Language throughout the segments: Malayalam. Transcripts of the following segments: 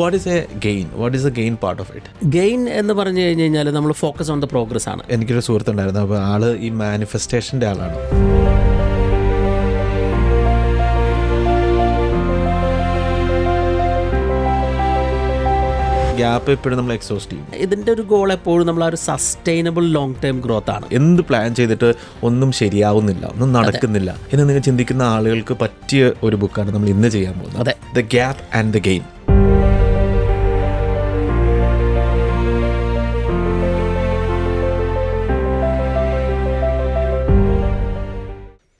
What is A gain? What is A gain part of it? Gain എന്ന് പറഞ്ഞു കഴിഞ്ഞ് കഴിഞ്ഞാൽ നമ്മൾ ഫോക്കസ് ഓൺ ദ പ്രോഗ്രസ് ആണ്. എനിക്കൊരു സുഹൃത്തുണ്ടായിരുന്നു, അപ്പോൾ ആള് ഈ മാനിഫെസ്റ്റേഷൻ്റെ ആളാണ്. ഗ്യാപ്പ് എപ്പോഴും നമ്മൾ എക്സോസ്റ്റ് ചെയ്യും. ഇതിൻ്റെ ഒരു ഗോൾ എപ്പോഴും നമ്മൾ ആ ഒരു സസ്റ്റൈനബിൾ ലോങ് ടേം ഗ്രോത്ത് ആണ്. എന്ത് പ്ലാൻ ചെയ്തിട്ട് ഒന്നും ശരിയാവുന്നില്ല, ഒന്നും നടക്കുന്നില്ല എന്ന് നിങ്ങൾ ചിന്തിക്കുന്ന ആളുകൾക്ക് പറ്റിയ ഒരു ബുക്കാണ് നമ്മൾ ഇന്ന് ചെയ്യാൻ പോകുന്നത്. അതെ, the gap and the gain.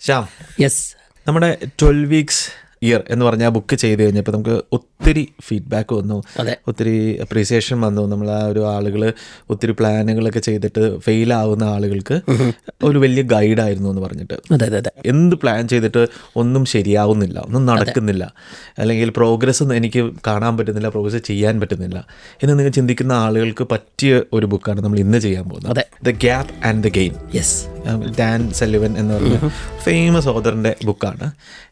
Shyam, yes, നമ്മുടെ 12 വീക്സ് ഇയർ എന്ന് പറഞ്ഞ ആ ബുക്ക് ചെയ്ത് കഴിഞ്ഞപ്പോൾ നമുക്ക് ഒത്തിരി ഫീഡ്ബാക്ക് വന്നു, ഒത്തിരി അപ്രീസിയേഷൻ വന്നു. നമ്മൾ ആ ഒരു ആളുകൾ ഒത്തിരി പ്ലാനുകളൊക്കെ ചെയ്തിട്ട് ഫെയിലാവുന്ന ആളുകൾക്ക് ഒരു വലിയ ഗൈഡായിരുന്നു എന്ന് പറഞ്ഞിട്ട്. എന്ത് പ്ലാൻ ചെയ്തിട്ട് ഒന്നും ശരിയാവുന്നില്ല, ഒന്നും നടക്കുന്നില്ല, അല്ലെങ്കിൽ പ്രോഗ്രസ് എനിക്ക് കാണാൻ പറ്റുന്നില്ല, പ്രോഗ്രസ് ചെയ്യാൻ പറ്റുന്നില്ല എന്ന് നിങ്ങൾ ചിന്തിക്കുന്ന ആളുകൾക്ക് പറ്റിയ ഒരു ബുക്കാണ് നമ്മൾ ഇന്ന് ചെയ്യാൻ പോകുന്നത്. The gap and the gain. Yes, Dan Sullivan എന്ന് പറഞ്ഞ ഫേമസ് ഓഥറിൻ്റെ ബുക്കാണ്.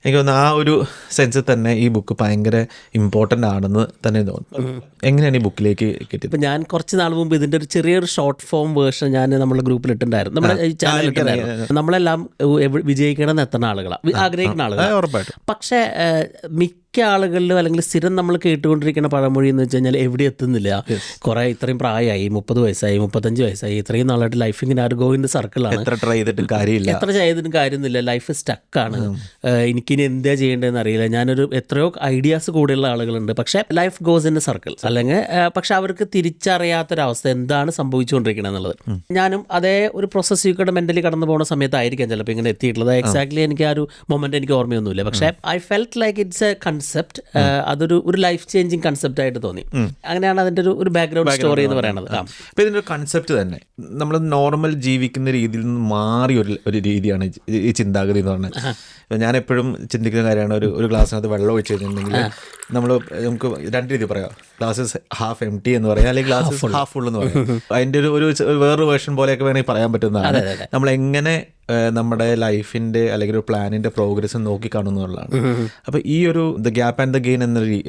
എനിക്ക് തോന്നുന്നു ആ ഒരു സെൻസിൽ തന്നെ ഈ ബുക്ക് ഭയങ്കര ഇമ്പോർട്ടൻ്റ് ആണെന്ന് തന്നെ തോന്നുന്നു. എങ്ങനെയാണ് ഈ ബുക്കിലേക്ക് കിട്ടിയത്? ഇപ്പം ഞാൻ കുറച്ച് നാൾ മുമ്പ് ഇതിൻ്റെ ഒരു ചെറിയൊരു ഷോർട്ട് ഫോം വേർഷൻ ഞാൻ നമ്മുടെ ഗ്രൂപ്പിൽ ഇട്ടുണ്ടായിരുന്നു, നമ്മുടെ ഈ ചാനലിൽ ഇട്ടുണ്ടായിരുന്നു. നമ്മളെല്ലാം വിജയിക്കണം എത്തുന്ന ആളുകളാണ്, ആഗ്രഹിക്കുന്ന ആളുകളാണ്. പക്ഷേ മിക്ക ആളുകളിലും അല്ലെങ്കിൽ സ്ഥിരം നമ്മൾ കേട്ടുകൊണ്ടിരിക്കുന്ന പഴമൊഴി എന്ന് വെച്ച് കഴിഞ്ഞാൽ എവിടെ എത്തുന്നില്ല, കുറേ ഇത്രയും പ്രായമായി, 30 വയസ്സായി, 35 വയസ്സായി, ഇത്രയും നാളായിട്ട് ലൈഫ് ഇങ്ങനെ ആര് ഗോയിൻ്റെ സർക്കിളാണ്, എത്ര ചെയ്തിട്ടും കാര്യമൊന്നുമില്ല, ലൈഫ് സ്റ്റക്കാണ്, എനിക്കിനി എന്താ ചെയ്യേണ്ടതെന്ന് അറിയില്ല. ഞാനൊരു എത്രയോ ഐഡിയാസ് കൂടെയുള്ള ആളുകളുണ്ട്, പക്ഷേ life goes in A circle, അല്ലെങ്കിൽ പക്ഷെ അവർക്ക് തിരിച്ചറിയാത്തൊരവസ്ഥ എന്താണ് സംഭവിച്ചുകൊണ്ടിരിക്കുന്നത് എന്നുള്ളത്. ഞാനും അതേ ഒരു പ്രോസസ്സിൽ കൂടെ മെൻ്റലി കടന്നു പോകുന്ന സമയത്തായിരിക്കാം ചിലപ്പോൾ ഇങ്ങനെ എത്തിയിട്ടുള്ളത്. എക്സാക്ട്ലി എനിക്ക് ആ ഒരു മൊമെന്റ് എനിക്ക് ഓർമ്മയൊന്നുമില്ല, പക്ഷേ I felt like it's A concept. അതൊരു ലൈഫ് ചേഞ്ചിങ് കൺസെപ്റ്റ് ആയിട്ട് തോന്നി. അങ്ങനെയാണ് അതിൻ്റെ ഒരു ബാക്ക്ഗ്രൗണ്ട് സ്റ്റോറി എന്ന് പറയുന്നത്. അപ്പോൾ ഇതിൻ്റെ ഒരു കൺസെപ്റ്റ് തന്നെ നമ്മൾ നോർമൽ ജീവിക്കുന്ന രീതിയിൽ നിന്ന് മാറി ഒരു രീതിയാണ് ഈ ചിന്താഗതി എന്ന് പറഞ്ഞാൽ. ഞാൻ എപ്പോഴും ചിന്തിക്കുന്ന കാര്യമാണ്, ഒരു ഗ്ലാസ്സിനകത്ത് വെള്ളം ഒഴിച്ച് കഴിഞ്ഞിട്ടുണ്ടെങ്കിൽ നമുക്ക് രണ്ട് രീതി പറയാം. ഗ്ലാസ് ഹാഫ് എം ടി എന്ന് പറയാം, അല്ലെങ്കിൽ ഗ്ലാസ് ഹാഫ് ഫുൾ എന്ന് പറയാം. അതിൻ്റെ ഒരു വേറൊരു വേർഷൻ പോലെയൊക്കെ വേണമെങ്കിൽ പറയാൻ പറ്റുന്നതാണ്. നമ്മൾ എങ്ങനെ നമ്മുടെ ലൈഫിൻ്റെ അല്ലെങ്കിൽ ഒരു പ്ലാനിൻ്റെ പ്രോഗ്രസ് നോക്കി കാണുന്നതാണ്. അപ്പോൾ ഈ ഒരു the gap and the gain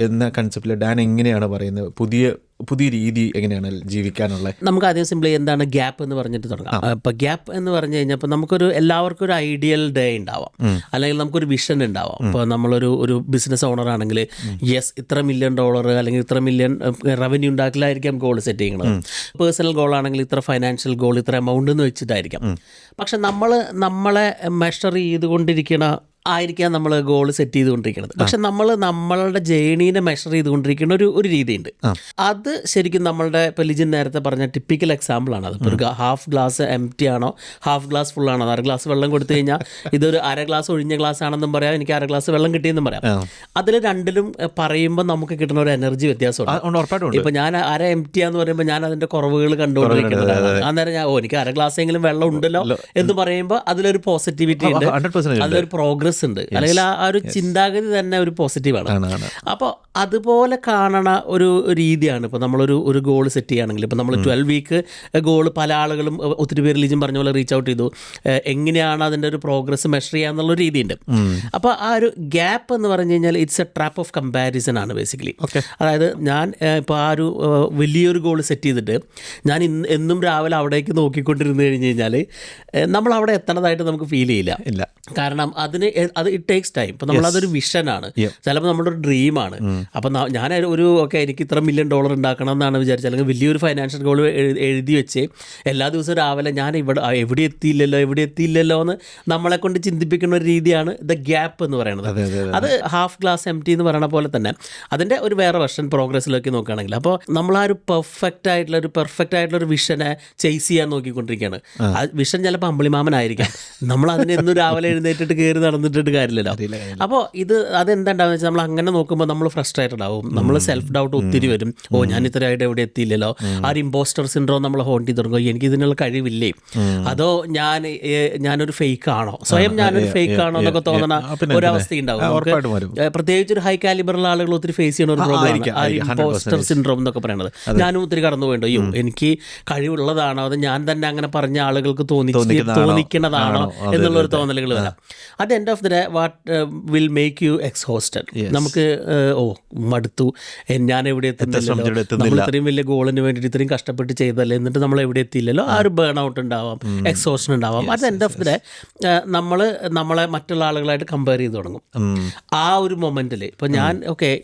എന്ന കൺസെപ്റ്റിൽ ഡാൻ എങ്ങനെയാണ് പറയുന്നത്, പുതിയ രീതി എങ്ങനെയാണ് ജീവിക്കാനുള്ളത്? നമുക്ക് ആദ്യം സിംപ്ലി എന്താണ് ഗ്യാപ്പ് എന്ന് പറഞ്ഞിട്ട് തുടങ്ങാം. ഇപ്പം ഗ്യാപ്പ് എന്ന് പറഞ്ഞു കഴിഞ്ഞാൽ ഇപ്പോൾ നമുക്കൊരു എല്ലാവർക്കും ഒരു ഐഡിയൽ ഡേ ഉണ്ടാവാം, അല്ലെങ്കിൽ നമുക്കൊരു വിഷൻ ഉണ്ടാവാം. ഇപ്പോൾ നമ്മളൊരു ബിസിനസ് ഓണർ ആണെങ്കിൽ യെസ് ഇത്ര $1 മില്യൺ അല്ലെങ്കിൽ ഇത്ര മില്യൺ റവന്യൂ ഉണ്ടാക്കലായിരിക്കാം ഗോൾ സെറ്റ് ചെയ്യുന്നത്. പേഴ്സണൽ ഗോൾ ആണെങ്കിൽ ഇത്ര ഫൈനാൻഷ്യൽ ഗോൾ, ഇത്ര എമൗണ്ട് എന്ന് വെച്ചിട്ടായിരിക്കാം. പക്ഷെ നമ്മളെ മെഷർ ആയിരിക്കാം നമ്മൾ ഗോൾ സെറ്റ് ചെയ്തുകൊണ്ടിരിക്കുന്നത്. പക്ഷെ നമ്മളുടെ ജേണീനെ മെഷർ ചെയ്തുകൊണ്ടിരിക്കുന്ന ഒരു രീതിയുണ്ട്. അത് ശരിക്കും നമ്മളുടെ ഇപ്പോൾ ലിജിൻ നേരത്തെ പറഞ്ഞ ടിപ്പിക്കൽ എക്സാമ്പിളാണ്. അതിപ്പോൾ ഒരു ഹാഫ് ഗ്ലാസ് എം ടി ആണോ ഹാഫ് ഗ്ലാസ് ഫുൾ ആണോ, 1/2 ഗ്ലാസ് വെള്ളം കൊടുത്തു കഴിഞ്ഞാൽ ഇതൊരു 1/2 ഗ്ലാസ് ഒഴിഞ്ഞ ഗ്ലാസ് ആണെന്നും പറയാം, എനിക്ക് 1/2 ഗ്ലാസ് വെള്ളം കിട്ടിയെന്നും പറയാം. അതിൽ രണ്ടിലും പറയുമ്പോൾ നമുക്ക് കിട്ടുന്ന ഒരു എനർജി വ്യത്യാസമുണ്ട്. ഇപ്പം ഞാൻ 1/2 എം ടി ആന്ന് പറയുമ്പോൾ ഞാൻ അതിൻ്റെ കുറവുകൾ കണ്ടുകൊണ്ടിരിക്കുന്നതാണ്. അന്നേരം എനിക്ക് 1/2 ഗ്ലാസ് എങ്കിലും വെള്ളം ഉണ്ടല്ലോ എന്ന് പറയുമ്പോൾ അതിലൊരു പോസിറ്റിവിറ്റി ഉണ്ട്, അതിലൊരു പ്രോഗ്രസ് ഉണ്ട്, അല്ലെങ്കിൽ ആ ഒരു ചിന്താഗതി തന്നെ ഒരു പോസിറ്റീവാണ്. അപ്പോൾ അതുപോലെ കാണണ ഒരു രീതിയാണ് ഇപ്പോൾ നമ്മളൊരു ഗോൾ സെറ്റ് ചെയ്യുകയാണെങ്കിൽ. ഇപ്പോൾ നമ്മൾ 12 വീക്ക് ഗോൾ പല ആളുകളും ഒത്തിരി പേര് ലിജും പറഞ്ഞ പോലെ റീച്ച് ഔട്ട് ചെയ്തു. എങ്ങനെയാണ് അതിൻ്റെ ഒരു പ്രോഗ്രസ് മെഷർ ചെയ്യാന്നുള്ളൊരു രീതിയുണ്ട്. അപ്പോൾ ആ ഒരു ഗ്യാപ്പ് എന്ന് പറഞ്ഞു കഴിഞ്ഞാൽ it's A trap of comparison ആണ് ബേസിക്കലി. അതായത് ഞാൻ ഇപ്പോൾ ആ ഒരു വലിയൊരു ഗോൾ സെറ്റ് ചെയ്തിട്ട് ഞാൻ എന്നും രാവിലെ അവിടേക്ക് നോക്കിക്കൊണ്ടിരുന്നു കഴിഞ്ഞ് കഴിഞ്ഞാൽ നമ്മൾ അവിടെ എത്തണതായിട്ട് നമുക്ക് ഫീൽ ചെയ്യില്ല. കാരണം അത് ഇറ്റ് ടേക്സ് ടൈം. ഇപ്പോൾ നമ്മളതൊരു വിഷനാണ്, ചിലപ്പോൾ നമ്മുടെ ഒരു ഡ്രീമാണ്. അപ്പം ഞാൻ എനിക്ക് ഇത്ര $1 മില്യൺ ഉണ്ടാക്കണം എന്നാണ് വിചാരിച്ചത്, അല്ലെങ്കിൽ വലിയൊരു ഫൈനാൻഷ്യൽ ഗോൾ എഴുതി വെച്ച് എല്ലാ ദിവസവും രാവിലെ ഞാൻ എവിടെ എത്തിയില്ലല്ലോ എന്ന് നമ്മളെ കൊണ്ട് ചിന്തിപ്പിക്കുന്ന ഒരു രീതിയാണ് ദ ഗ്യാപ്പ് എന്ന് പറയുന്നത്. അത് ഹാഫ് ഗ്ലാസ് എം ടി എന്ന് പറയുന്ന പോലെ തന്നെ അതിൻ്റെ ഒരു വേറെ വെർഷൻ പ്രോഗ്രസ്സിലേക്ക് നോക്കുകയാണെങ്കിൽ. അപ്പോൾ നമ്മൾ ആ ഒരു പെർഫെക്റ്റ് ആയിട്ടുള്ള ഒരു വിഷനെ ചേസ് ചെയ്യാൻ നോക്കിക്കൊണ്ടിരിക്കുകയാണ്. ആ വിഷൻ ചിലപ്പോൾ അമ്പിളിമാമനായിരിക്കാം, നമ്മൾ അതിനെന്നും രാവിലെ എഴുന്നേറ്റിട്ട് കയറി നടന്നിട്ട് കാര്യമില്ലല്ലോ. അപ്പോൾ അതെന്താണ്ടാവുക വെച്ചാൽ നമ്മൾ അങ്ങനെ നോക്കുമ്പോൾ നമ്മൾ ഫ്രസ്ട്രേറ്റഡ് ആവും, നമ്മൾ സെൽഫ് ഡൗട്ട് ഒത്തിരി വരും. ഞാൻ ഇത്രയായിട്ട് എവിടെ എത്തിയില്ലല്ലോ, ആ ഒരു ഇമ്പോസ്റ്റർ സിൻഡ്രോം നമ്മൾ ഹോണ്ട് ചെയ്ത് തുടങ്ങും. എനിക്ക് ഇതിനുള്ള കഴിവില്ലേ, അതോ ഞാനൊരു ഫേക്ക് ആണോ, സ്വയം ഞാനൊരു ഫേക്ക് ആണോ എന്നൊക്കെ തോന്നുന്ന ഒരവസ്ഥ ഉണ്ടാവും. പ്രത്യേകിച്ച് ഒരു ഹൈ കാലിബറുള്ള ആളുകൾ ഒത്തിരി ഫേസ് ചെയ്യുന്ന ഒരു പ്രോബ്ലമാണ് ആ ഇമ്പോസ്റ്റർ സിൻഡ്രോം എന്നൊക്കെ പറയുന്നത്. ഞാനും ഒത്തിരി കടന്നു പോയിട്ടുണ്ട്. അയ്യോ എനിക്ക് കഴിവുള്ളതാണോ, അത് ഞാൻ തന്നെ അങ്ങനെ പറഞ്ഞ ആളുകൾക്ക് തോന്നിക്കുന്നതാണോ എന്നുള്ളൊരു തോന്നലുകൾ വരാം. അത് end of of the day what will make you exhausted. നമുക്ക് മടുത്തു, ഞാൻ എവിടെ എത്തുന്നില്ലല്ലോ, നമ്മൾ ഇത്രയും വലിയ ഗോളിന് വേണ്ടിയിട്ട് ഇത്രയും കഷ്ടപ്പെട്ട് ചെയ്തല്ലേ, എന്നിട്ട് നമ്മൾ എവിടെ എത്തിയില്ലല്ലോ, ആ ഒരു ബേൺ ഔട്ട് ഉണ്ടാവാം, എക്സോഷൻ ഉണ്ടാവാം. At the end of the day നമ്മളെ മറ്റുള്ള ആളുകളായിട്ട് കമ്പയർ ചെയ്ത് തുടങ്ങും. ആ ഒരു മൊമെന്റിൽ ഇപ്പോൾ ഞാൻ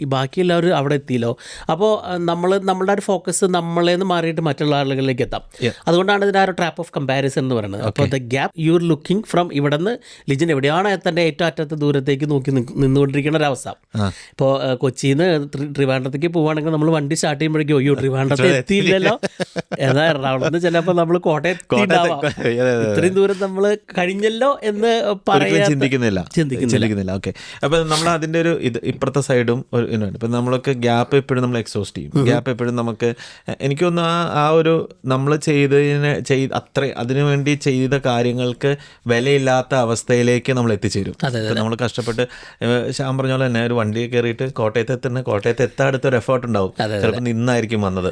ഈ ബാക്കിയുള്ളവർ അവിടെ എത്തിയല്ലോ, അപ്പോൾ നമ്മളുടെ ഒരു ഫോക്കസ് നമ്മളേന്ന് മാറിയിട്ട് മറ്റുള്ള ആളുകളിലേക്ക് എത്താം. അതുകൊണ്ടാണ് ഇതിന് ആ ഒരു ട്രാപ്പ് ഓഫ് കമ്പാരിസൺ എന്ന് പറയുന്നത്. അപ്പോൾ the gap you are looking from ഇവിടെ നിന്ന് ലിജിൻ എവിടെയാണ് തൻ്റെ ഏറ്റവും അറ്റത്തെ ദൂരത്തേക്ക് നോക്കി നിന്നുകൊണ്ടിരിക്കുന്ന ഒരവസ്ഥ. ഇപ്പോൾ കൊച്ചിയിൽ നിന്ന് ട്രിവാൻഡ്രത്തേക്ക് പോവുകയാണെങ്കിൽ നമ്മൾ വണ്ടി സ്റ്റാർട്ട് ചെയ്യുമ്പോഴേക്കും അയ്യോ ട്രിവാൻഡ്രത്ത് എത്തിയില്ലല്ലോ, എന്നാൽ എറണാകുളത്ത് ചിലപ്പോൾ നമ്മൾ കോട്ടയത്ത് ഇത്രയും ദൂരം നമ്മൾ കഴിഞ്ഞല്ലോ എന്ന് പറയാൻ ചിന്തിക്കുന്നില്ല. ഓക്കെ, അപ്പം നമ്മൾ അതിൻ്റെ ഒരു ഇപ്പുറത്തെ സൈഡും ഇപ്പം നമ്മളൊക്കെ ഗ്യാപ്പ് എപ്പോഴും നമ്മൾ എക്സോസ്റ്റ് ചെയ്യും. ഗ്യാപ്പ് എപ്പോഴും നമുക്ക് എനിക്ക് തോന്നുന്നു ആ ഒരു നമ്മൾ അതിനു വേണ്ടി ചെയ്ത കാര്യങ്ങൾക്ക് വിലയില്ലാത്ത അവസ്ഥയിലേക്ക് നമ്മൾ എത്തിച്ചേരും. നമ്മൾ കഷ്ടപ്പെട്ട് ശ്യാം പറഞ്ഞ പോലെ തന്നെ ഒരു വണ്ടി കയറിയിട്ട് കോട്ടയത്ത് എത്താൻ അടുത്തൊരു എഫേർട്ട് ഉണ്ടാവും. ചിലപ്പോൾ നിന്നായിരിക്കും വന്നത്,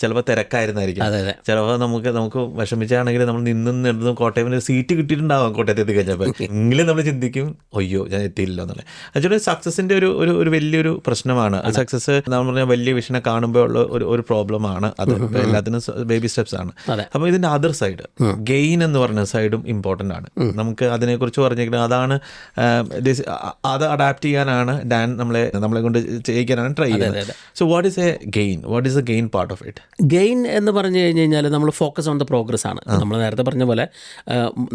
ചിലപ്പോൾ തിരക്കായിരുന്നായിരിക്കും, ചിലപ്പോൾ നമുക്ക് വിഷമിച്ചാണെങ്കിൽ നമ്മൾ നിന്നും കോട്ടയത്തിന് സീറ്റ് കിട്ടിയിട്ടുണ്ടാവാം കോട്ടയത്ത് എത്തിക്കഴിഞ്ഞപ്പോൾ. എങ്കിലും നമ്മൾ ചിന്തിക്കും അയ്യോ ഞാൻ എത്തിയില്ലല്ലോ എന്നുള്ളത്. ആക്ച്വലി സക്സസിന്റെ ഒരു വലിയൊരു പ്രശ്നമാണ്. സക്സസ് നമ്മൾ പറഞ്ഞാൽ വലിയ വിഷനെ കാണുമ്പോൾ ഉള്ള ഒരു പ്രോബ്ലമാണ്. അത് എല്ലാത്തിനും ബേബി സ്റ്റെപ്സ് ആണ്. അപ്പോൾ ഇതിന്റെ അതർ സൈഡ് ഗെയിൻ എന്ന് പറഞ്ഞ സൈഡും ഇമ്പോർട്ടൻ്റ് ആണ്. നമുക്ക് അതിനെക്കുറിച്ച് പറഞ്ഞിരിക്കുന്നത് അതാണ്. അത് അഡാപ്റ്റ് ചെയ്യാനാണ് ഡാൻ നമ്മളെ കൊണ്ട് ചെയ്യിക്കാനാണ് ട്രൈ ചെയ്യുന്നത്. So what is A gain part of it? Gain എന്ന് പറഞ്ഞു കഴിഞ്ഞാൽ നമ്മൾ ഫോക്കസ് ഓൺ ദ പ്രോഗ്രസ് ആണ്. നമ്മൾ നേരത്തെ പറഞ്ഞ പോലെ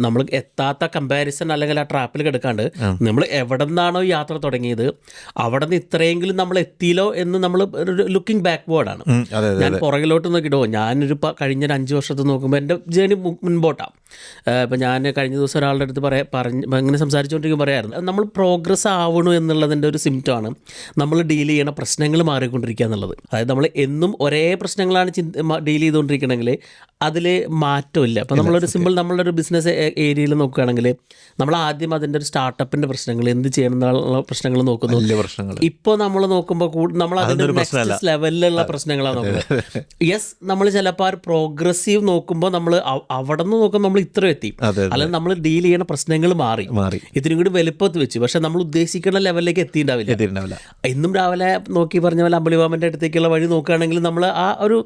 നമ്മൾ എത്താത്ത കമ്പാരിസൺ അല്ലെങ്കിൽ ആ ട്രാപ്പിൽ കിടക്കാണ്ട് നമ്മൾ എവിടെ നിന്നാണോ യാത്ര തുടങ്ങിയത് അവിടെ നിന്ന് ഇത്രയെങ്കിലും നമ്മൾ എത്തിയില്ലോ എന്ന് നമ്മൾ ലുക്കിംഗ് ബാക്ക്വേർഡാണ്. ഞാൻ പുറകിലോട്ട് നോക്കിയിട്ടോ ഞാനൊരു കഴിഞ്ഞ 5 വർഷത്തെ നോക്കുമ്പോൾ എൻ്റെ ജേണി മുൻപോട്ടാണ്. ഇപ്പം ഞാൻ കഴിഞ്ഞ ദിവസം ഒരാളുടെ അടുത്ത് ഇങ്ങനെ സംസാരിച്ചുകൊണ്ടിരിക്കുമ്പോൾ പറയായിരുന്നു നമ്മൾ പ്രോഗ്രസ് ആവണു എന്നുള്ളതിൻ്റെ ഒരു സിംറ്റമാണ് നമ്മൾ ഡീൽ ചെയ്യണ പ്രശ്നങ്ങൾ മാറിക്കൊണ്ടിരിക്കുക എന്നുള്ളത്. അതായത് നമ്മൾ എന്നും ഒരേ പ്രശ്നങ്ങളാണ് ഡീൽ ചെയ്തുകൊണ്ടിരിക്കണമെങ്കിൽ അതിൽ മാറ്റമില്ല. അപ്പോൾ നമ്മളൊരു നമ്മളുടെ ഒരു ബിസിനസ് ഏരിയയിൽ നോക്കുകയാണെങ്കിൽ നമ്മൾ ആദ്യം അതിൻ്റെ ഒരു സ്റ്റാർട്ടപ്പിൻ്റെ പ്രശ്നങ്ങൾ എന്ത് ചെയ്യണം എന്നുള്ള പ്രശ്നങ്ങൾ നോക്കുന്നു. ഇപ്പോൾ നമ്മൾ നോക്കുമ്പോൾ നമ്മൾ അതിൻ്റെ നെക്സ്റ്റ് ലെവലിലുള്ള പ്രശ്നങ്ങളാണ് നോക്കുന്നത്. യെസ്, നമ്മൾ ചിലപ്പോൾ ആ ഒരു പ്രോഗ്രസീവ് നോക്കുമ്പോൾ നമ്മൾ അവിടെ നിന്ന് നോക്കുമ്പോൾ നമ്മൾ ഇത്ര എത്തി, അല്ലെങ്കിൽ നമ്മൾ ഡീൽ ചെയ്യുന്ന പ്രശ്നങ്ങൾ മാറി ഇതിനും കൂടി വലുപ്പത്ത് വെച്ച്, പക്ഷെ നമ്മൾ ഉദ്ദേശിക്കുന്ന ലെവലിലേക്ക് എത്തിയിട്ടുണ്ടാവില്ല. ഇന്നും രാവിലെ നോക്കി പറഞ്ഞ പോലെ അമ്പളിവാമൻ്റെ അടുത്തേക്കുള്ള വഴി നോക്കുകയാണെങ്കിൽ നമ്മൾ ആ ഒരു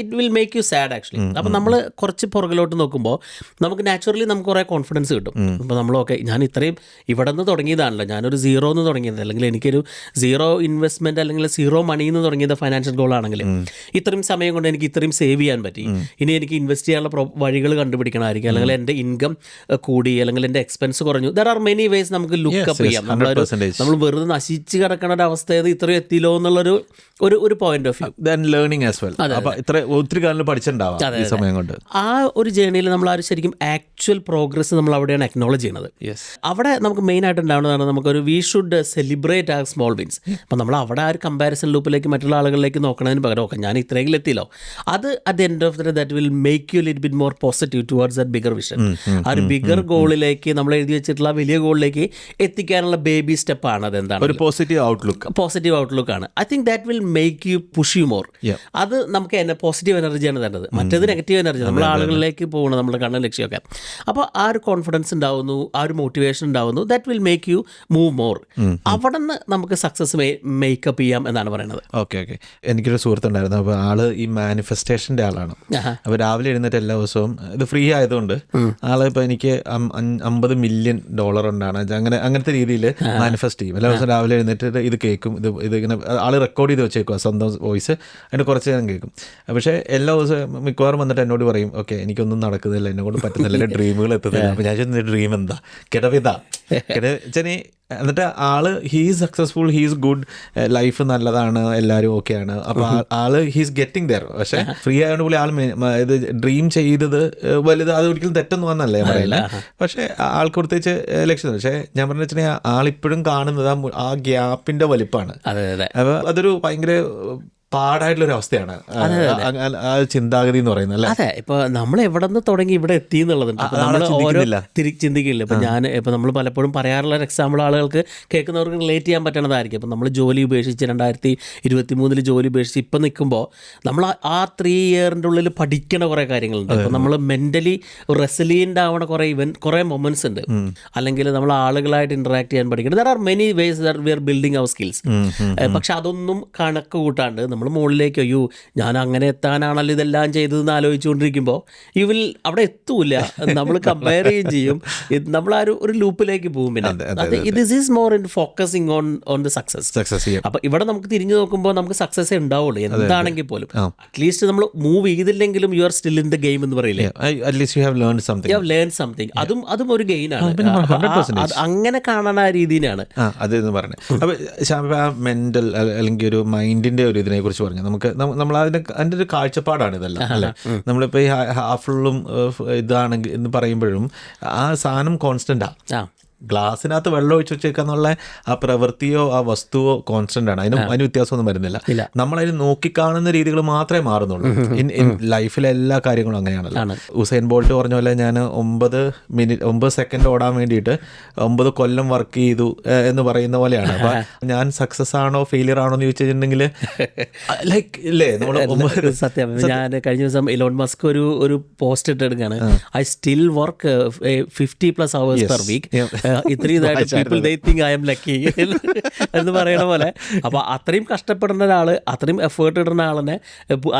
it will make U sad actually. അപ്പം നമ്മൾ കുറച്ച് പുറകിലോട്ട് നോക്കുമ്പോൾ നമുക്ക് നാച്ചുറലി നമുക്ക് കുറേ കോൺഫിഡൻസ് കിട്ടും. അപ്പോൾ നമ്മൾ ഞാൻ ഇത്രയും ഇവിടെ നിന്ന് തുടങ്ങിയതാണല്ലോ, ഞാനൊരു 0 എന്ന് തുടങ്ങിയത്, അല്ലെങ്കിൽ എനിക്കൊരു 0 ഇൻവെസ്റ്റ്മെൻറ്റ് അല്ലെങ്കിൽ 0 മണിയിൽ നിന്ന് തുടങ്ങിയത് ഫൈനാൻഷ്യൽ ഗോൾ ആണെങ്കിൽ ഇത്രയും സമയം കൊണ്ട് എനിക്ക് ഇത്രയും സേവ് ചെയ്യാൻ പറ്റി. ഇനി എനിക്ക് ഇൻവെസ്റ്റ് ചെയ്യാനുള്ള വഴികൾ കണ്ടുപിടിക്കണമായിരിക്കും, അല്ലെങ്കിൽ എൻ്റെ ഇൻകം കൂടി, അല്ലെങ്കിൽ എൻ്റെ എക്സ്പെൻസ് കുറഞ്ഞു. ദർ ആർ മെനി വേസ് നമുക്ക് ലുക്കപ്പ് ചെയ്യാം. നമ്മൾ വെറുതെ നശിച്ച് കിടക്കുന്ന ഒരു അവസ്ഥയിൽ ഇത്രയും എത്തിയില്ലോ എന്നുള്ളൊരു ഒരു point of view. Learning as well. ഒത്തിരി കാലം പഠിച്ചിട്ടുണ്ടാവാം ഈ സമയം കൊണ്ട്. ആ ഒരു ജേണിയിൽ നമ്മൾ ആ ശരിക്കും ആക്ച്വൽ പ്രോഗ്രസ് നമ്മൾ അവിടെയാണ് അക്നോളജ് ചെയ്യുന്നത്. അവിടെ നമുക്ക് മെയിൻ ആയിട്ട് ഉണ്ടാവുന്നതാണ് നമുക്കൊരു വി ഷുഡ് സെലിബ്രേറ്റ് ആ സ്മോൾ വിൻസ്. അപ്പം നമ്മൾ അവിടെ ആ ഒരു കമ്പാരിസൺ ലൂപ്പിലേക്ക് മറ്റുള്ള ആളുകളിലേക്ക് നോക്കണതിന് പകരം ഞാൻ ഇത്രയെങ്കിലും എത്തിയല്ലോ, അത് at the end of the day that will make you little bit more positive towards that bigger vision. ആ ഒരു ബിഗർ ഗോളിലേക്ക് നമ്മൾ എഴുതി വെച്ചിട്ടുള്ള വലിയ ഗോളിലേക്ക് എത്തിക്കാനുള്ള ബേബി സ്റ്റെപ്പാണ്. അതെന്താണ്? ഒരു പോസിറ്റീവ് ഔട്ട്ലുക്ക് ആണ്. I think that will make U push you more. അത് നമുക്ക് പോസിറ്റീവ് എനർജിയാണ് തരുന്നത്. മറ്റേത് നെഗറ്റീവ് എനർജി, നമ്മൾ ആളുകളിലേക്ക് പോകണം, നമ്മുടെ കണ്ണൻ ലക്ഷ്യമൊക്കെ. അപ്പോൾ ആ ഒരു കോൺഫിഡൻസ് ഉണ്ടാവുന്നു, ആ ഒരു മോട്ടിവേഷൻ ഉണ്ടാവുന്നു. That will make you move more. അവിടെ നിന്ന് നമുക്ക് സക്സസ് മേക്കപ്പ് ചെയ്യാം എന്നാണ് പറയുന്നത്. ഓക്കെ. എനിക്കൊരു സുഹൃത്തുണ്ടായിരുന്നു. അപ്പോൾ ആള് ഈ മാനിഫെസ്റ്റേഷൻ്റെ ആളാണ്. അപ്പോൾ രാവിലെ എഴുന്നേറ്റ് എല്ലാ ദിവസവും ഇത് ഫ്രീ ആയതുകൊണ്ട് ആള് ഇപ്പോൾ എനിക്ക് $50 മില്യൺ ഉണ്ടാണ് അങ്ങനത്തെ രീതിയിൽ മാനിഫെസ്റ്റ് ചെയ്യും. എല്ലാ ദിവസവും രാവിലെ എഴുന്നേറ്റ് ഇത് കേൾക്കും. ഇത് ഇങ്ങനെ ആള് റെക്കോർഡ് ചെയ്ത് വെച്ചേക്കുക സ്വന്തം വോയിസ്. അതിന് കുറച്ച് നേരം കേൾക്കും. പക്ഷേ എല്ലാ ദിവസവും മിക്കവാറും വന്നിട്ട് എന്നോട് പറയും ഓക്കെ എനിക്കൊന്നും നടക്കുന്നില്ല, എന്നെ കൊണ്ട് പറ്റുന്നില്ല, ഡ്രീമുകൾ എത്തുന്നില്ല. അപ്പോൾ ഞാൻ ചോദിച്ചു ഡ്രീം എന്താ? എന്നിട്ട് ആള് he's successful, he's good, life നല്ലതാണ്, എല്ലാവരും ഓക്കെയാണ്. അപ്പോൾ ആള് ഹീസ് ഗെറ്റിംഗ് ദെയർ. പക്ഷേ ഫ്രീ ആയതുകൊണ്ട് പുള്ളി ആൾ ഇത് ഡ്രീം ചെയ്തത് വലുത് അത് ഒരിക്കലും തെറ്റൊന്നും വന്നല്ലേ പറയില്ല. പക്ഷേ ആൾക്ക് പ്രത്യേകിച്ച് ലക്ഷ്യം. പക്ഷേ ഞാൻ പറഞ്ഞു വെച്ചിട്ടുണ്ടെങ്കിൽ ആളിപ്പോഴും കാണുന്നത് ആ ഗ്യാപ്പിന്റെ വലിപ്പമാണ്. അപ്പോൾ അതൊരു ഭയങ്കര പാടായിട്ടുള്ളൊരു അവസ്ഥയാണ് ആ ചിന്താഗതി എന്ന് പറയുന്നത് അല്ലേ? അതെ, ഇപ്പൊ നമ്മൾ എവിടെ നിന്ന് തുടങ്ങി ഇവിടെ എത്തി എന്നുള്ളതുണ്ട്. അപ്പൊ നമ്മൾ ഓരോ ചിന്തിക്കില്ല. ഇപ്പൊ ഇപ്പൊ നമ്മൾ പലപ്പോഴും പറയാറുള്ള ഒരു എക്സാമ്പിൾ ആളുകൾക്ക് കേൾക്കുന്നവർക്ക് റിലേറ്റ് ചെയ്യാൻ പറ്റണതായിരിക്കും. ഇപ്പം നമ്മൾ ജോലി ഉപേക്ഷിച്ച് 2023 ജോലി ഉപേക്ഷിച്ച് ഇപ്പം നിൽക്കുമ്പോൾ നമ്മൾ ആ 3 ഇയറിൻ്റെ ഉള്ളിൽ പഠിക്കണ കുറേ കാര്യങ്ങളുണ്ട്. ഇപ്പം നമ്മൾ മെൻ്റലി റെസിലിയൻ്റ് ആവണ കുറേ മൊമെൻറ്റ്സ് ഉണ്ട്. അല്ലെങ്കിൽ നമ്മൾ ആളുകളായിട്ട് ഇൻറ്ററാക്ട് ചെയ്യാൻ പഠിക്കണം. There are many ways that we are building our skills. പക്ഷെ അതൊന്നും കണക്ക് കൂട്ടാണ്ട് നമ്മൾ മുകളിലേക്ക് അയ്യോ ഞാൻ അങ്ങനെ എത്താനാണല്ലോ ഇതെല്ലാം ചെയ്തതെന്ന് ആലോചിച്ചുകൊണ്ടിരിക്കുമ്പോൾ അവിടെ എത്തൂല. നമ്മൾ കമ്പയർ ചെയ്യുകയും ചെയ്യും. നമ്മൾ ആ ഒരു ലൂപ്പിലേക്ക് പോകും. പിന്നെ this is more in focusing on the success. അപ്പൊ ഇവിടെ നമുക്ക് തിരിഞ്ഞു നോക്കുമ്പോൾ നമുക്ക് സക്സസ് ഉണ്ടാവുള്ളൂ എന്താണെങ്കിൽ പോലും. അറ്റ്ലീസ്റ്റ് നമ്മൾ മൂവ് ചെയ്തില്ലെങ്കിലും you are still in the game എന്ന് പറയില്ലേ. അതും ഒരു ഗെയിൻ ആണ്. അങ്ങനെ കാണണ ആ രീതിയിലാണ് അതെന്ന് പറഞ്ഞത്. അപ്പൊ മെന്റൽ അല്ലെങ്കിൽ ഒരു മൈൻഡിന്റെ ഒരു ഇതിനെ കുറിച്ച് പറഞ്ഞു. നമ്മൾ അതിന്റെ ഒരു കാഴ്ചപ്പാടാണ് ഇതെല്ലാം അല്ലേ. നമ്മളിപ്പോ ഈ ഹാഫുള്ളും ഇതാണെങ്കിൽ എന്ന് പറയുമ്പോഴും ആ സാധനം കോൺസ്റ്റന്റാ. ഗ്ലാസ്സിനകത്ത് വെള്ളം ഒഴിച്ച് വെച്ചേക്കാന്നുള്ള ആ പ്രവൃത്തിയോ ആ വസ്തുവോ കോൺസ്റ്റന്റ് ആണ്. അതിന് വ്യത്യാസമൊന്നും വരുന്നില്ല. നമ്മളതിന് നോക്കിക്കാണുന്ന രീതികൾ മാത്രമേ മാറുന്നുള്ളൂ. ലൈഫിലെ എല്ലാ കാര്യങ്ങളും അങ്ങനെയാണല്ലോ. ഉസൈൻ ബോൾട്ട് പറഞ്ഞ പോലെ ഞാൻ 9 സെക്കൻഡ് ഓടാൻ വേണ്ടിയിട്ട് 9 കൊല്ലം വർക്ക് ചെയ്തു എന്ന് പറയുന്ന പോലെയാണ്. അപ്പൊ ഞാൻ സക്സസ് ആണോ ഫെയിലിയർ ആണോ എന്ന് ചോദിച്ചിട്ടുണ്ടെങ്കിൽ ലൈക്ക് ഇല്ലേ നമ്മൾ സത്യം. ഞാൻ കഴിഞ്ഞ ദിവസം ഇലോൺ മസ്ക് ഒരു പോസ്റ്റ് ഇട്ടെടുക്കാണ്. I still work 50+ hours per week. എന്ന് പറയണ പോലെ. അപ്പൊ അത്രയും കഷ്ടപ്പെടുന്ന ഒരാള്, അത്രയും എഫേർട്ട് ഇടുന്ന ആളിനെ